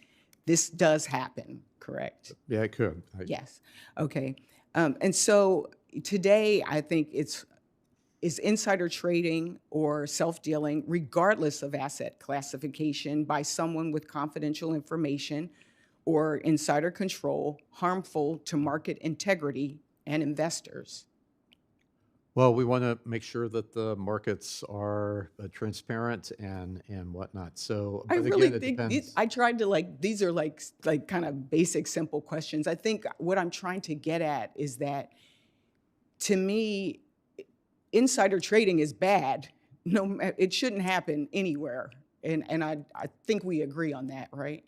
this does happen, correct? Yeah, it could. Yes, okay. And so today, I think is insider trading or self-dealing, regardless of asset classification by someone with confidential information or insider control, harmful to market integrity and investors? Well, we want to make sure that the markets are transparent and whatnot. So I but really again, it think depends. I tried to these are like kind of basic, simple questions. I think what I'm trying to get at is that, to me, insider trading is bad. No, it shouldn't happen anywhere, and I think we agree on that, right?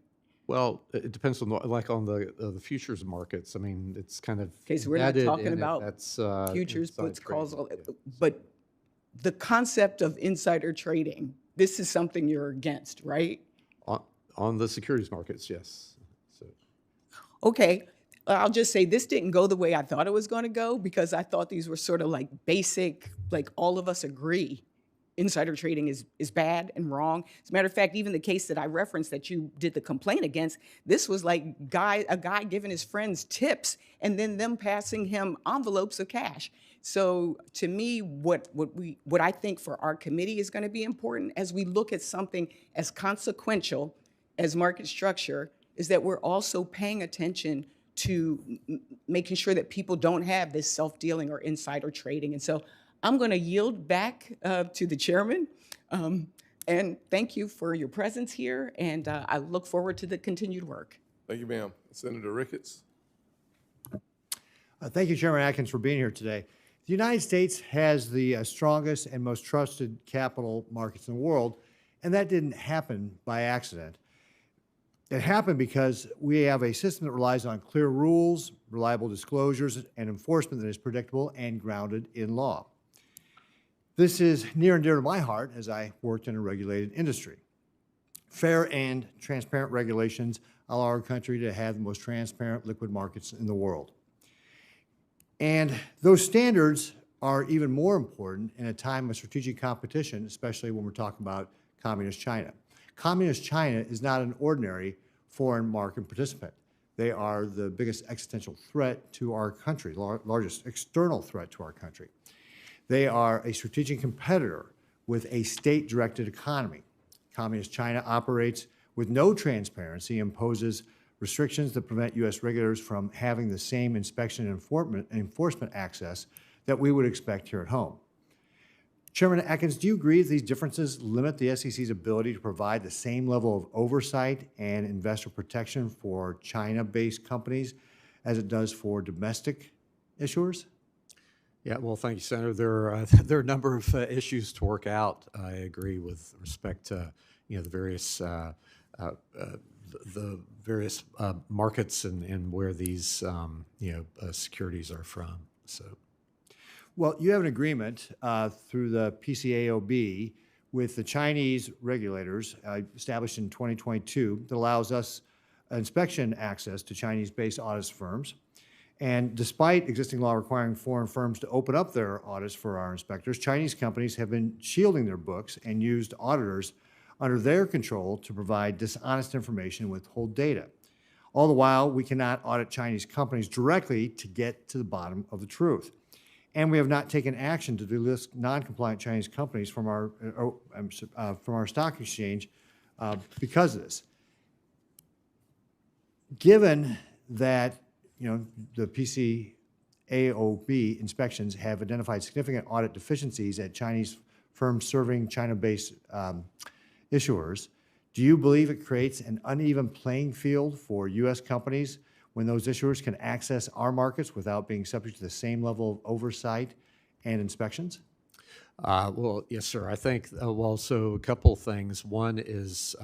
Well, it depends on the futures markets. I mean, it's kind of Okay, so we're not embedded talking in it. about That's, futures, inside puts, calls, trading, yeah. but the concept of insider trading, this is something you're against, right? On the securities markets, yes. So. Okay, I'll just say this didn't go the way I thought it was going to go because I thought these were sort of like basic, like all of us agree insider trading is bad and wrong. As a matter of fact, even the case that I referenced that you did the complaint against, this was like a guy giving his friends tips and then them passing him envelopes of cash. So to me, what I think for our committee is going to be important as we look at something as consequential as market structure is that we're also paying attention to making sure that people don't have this self-dealing or insider trading. And so I'm going to yield back to the chairman. And thank you for your presence here. And I look forward to the continued work. Thank you, ma'am. Senator Ricketts. Thank you, Chairman Atkins, for being here today. The United States has the strongest and most trusted capital markets in the world, and that didn't happen by accident. It happened because we have a system that relies on clear rules, reliable disclosures, and enforcement that is predictable and grounded in law. This is near and dear to my heart as I worked in a regulated industry. Fair and transparent regulations allow our country to have the most transparent liquid markets in the world. And those standards are even more important in a time of strategic competition, especially when we're talking about Communist China. Communist China is not an ordinary foreign market participant. They are the biggest existential threat to our country, largest external threat to our country. They are a strategic competitor with a state-directed economy. Communist China operates with no transparency, imposes restrictions that prevent U.S. regulators from having the same inspection and enforcement access that we would expect here at home. Chairman Atkins, do you agree that these differences limit the SEC's ability to provide the same level of oversight and investor protection for China-based companies as it does for domestic issuers? Yeah, well, thank you, Senator. There are a number of issues to work out. I agree with respect to the various markets and where these securities are from. So. Well, you have an agreement through the PCAOB with the Chinese regulators established in 2022 that allows us inspection access to Chinese-based audit firms. And despite existing law requiring foreign firms to open up their audits for our inspectors, Chinese companies have been shielding their books and used auditors under their control to provide dishonest information and withhold data. All the while, we cannot audit Chinese companies directly to get to the bottom of the truth. And we have not taken action to delist non-compliant Chinese companies from our stock exchange because of this. Given that the PCAOB inspections have identified significant audit deficiencies at Chinese firms serving China-based issuers, do you believe it creates an uneven playing field for U.S. companies when those issuers can access our markets without being subject to the same level of oversight and inspections? Well, yes, sir. I think, so a couple things. One is,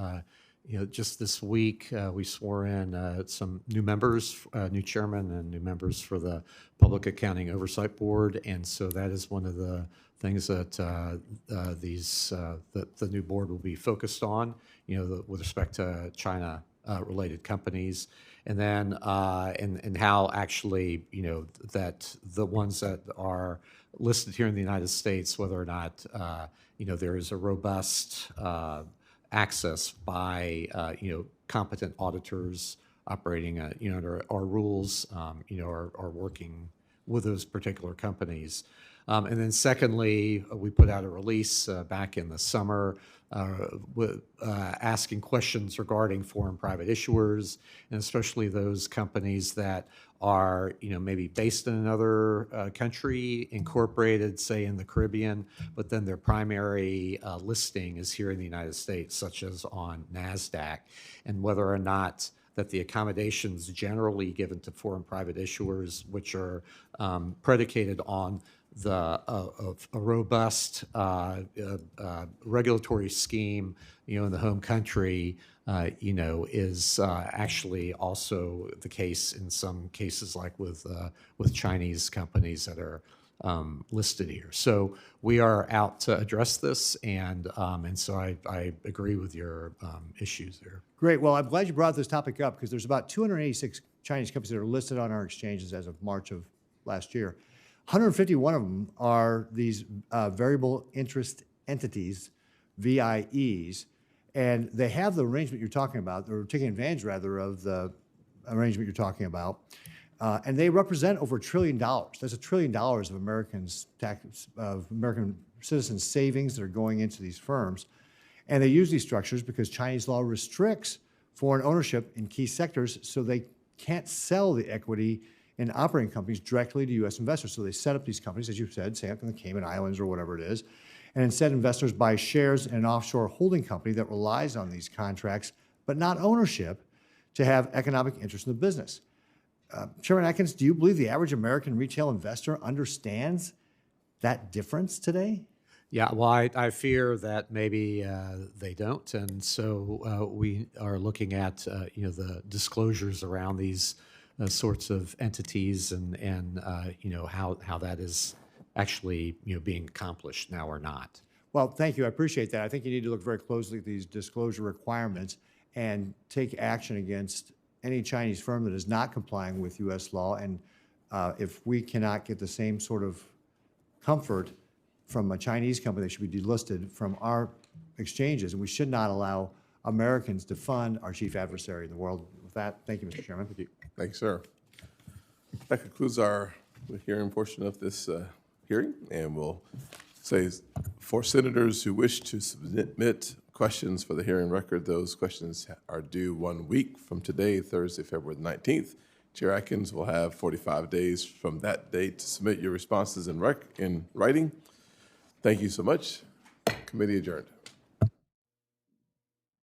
just this week, we swore in some new members, new chairman and new members for the Public Accounting Oversight Board. And so that is one of the things that the new board will be focused on, with respect to China related companies. And then, and how actually, that the ones that are listed here in the United States, whether or not, there is a robust access by, competent auditors operating, under our rules, are working with those particular companies. And then secondly, we put out a release back in the summer asking questions regarding foreign private issuers, and especially those companies that are, maybe based in another country, incorporated, say, in the Caribbean, but then their primary listing is here in the United States, such as on NASDAQ, and whether or not that the accommodations generally given to foreign private issuers, which are predicated on a robust regulatory scheme, in the home country, is actually also the case in some cases, like with Chinese companies that are listed here. So we are out to address this, and so I agree with your issues there. Great. Well, I'm glad you brought this topic up because there's about 286 Chinese companies that are listed on our exchanges as of March of last year. 151 of them are these variable interest entities, VIEs, and they have the arrangement you're talking about. They're taking advantage, rather, of the arrangement you're talking about, and they represent over $1 trillion. That's $1 trillion of American citizens' savings that are going into these firms, and they use these structures because Chinese law restricts foreign ownership in key sectors, so they can't sell the equity in operating companies directly to U.S. investors. So they set up these companies, as you said, say up in the Cayman Islands or whatever it is, and instead investors buy shares in an offshore holding company that relies on these contracts, but not ownership, to have economic interest in the business. Chairman Atkins, do you believe the average American retail investor understands that difference today? Yeah, well, I fear that maybe they don't, and so we are looking at the disclosures around these sorts of entities and how that is actually being accomplished now or not. Well, thank you. I appreciate that. I think you need to look very closely at these disclosure requirements and take action against any Chinese firm that is not complying with U.S. law. And if we cannot get the same sort of comfort from a Chinese company that should be delisted from our exchanges, and we should not allow Americans to fund our chief adversary in the world. With that, thank you, Mr. Chairman. Thank you. Thank you, sir. That concludes our hearing portion of this hearing, and we'll say for senators who wish to submit questions for the hearing record, those questions are due 1 week from today, Thursday, February 19th. Chair Atkins will have 45 days from that date to submit your responses in writing. Thank you so much. Committee adjourned.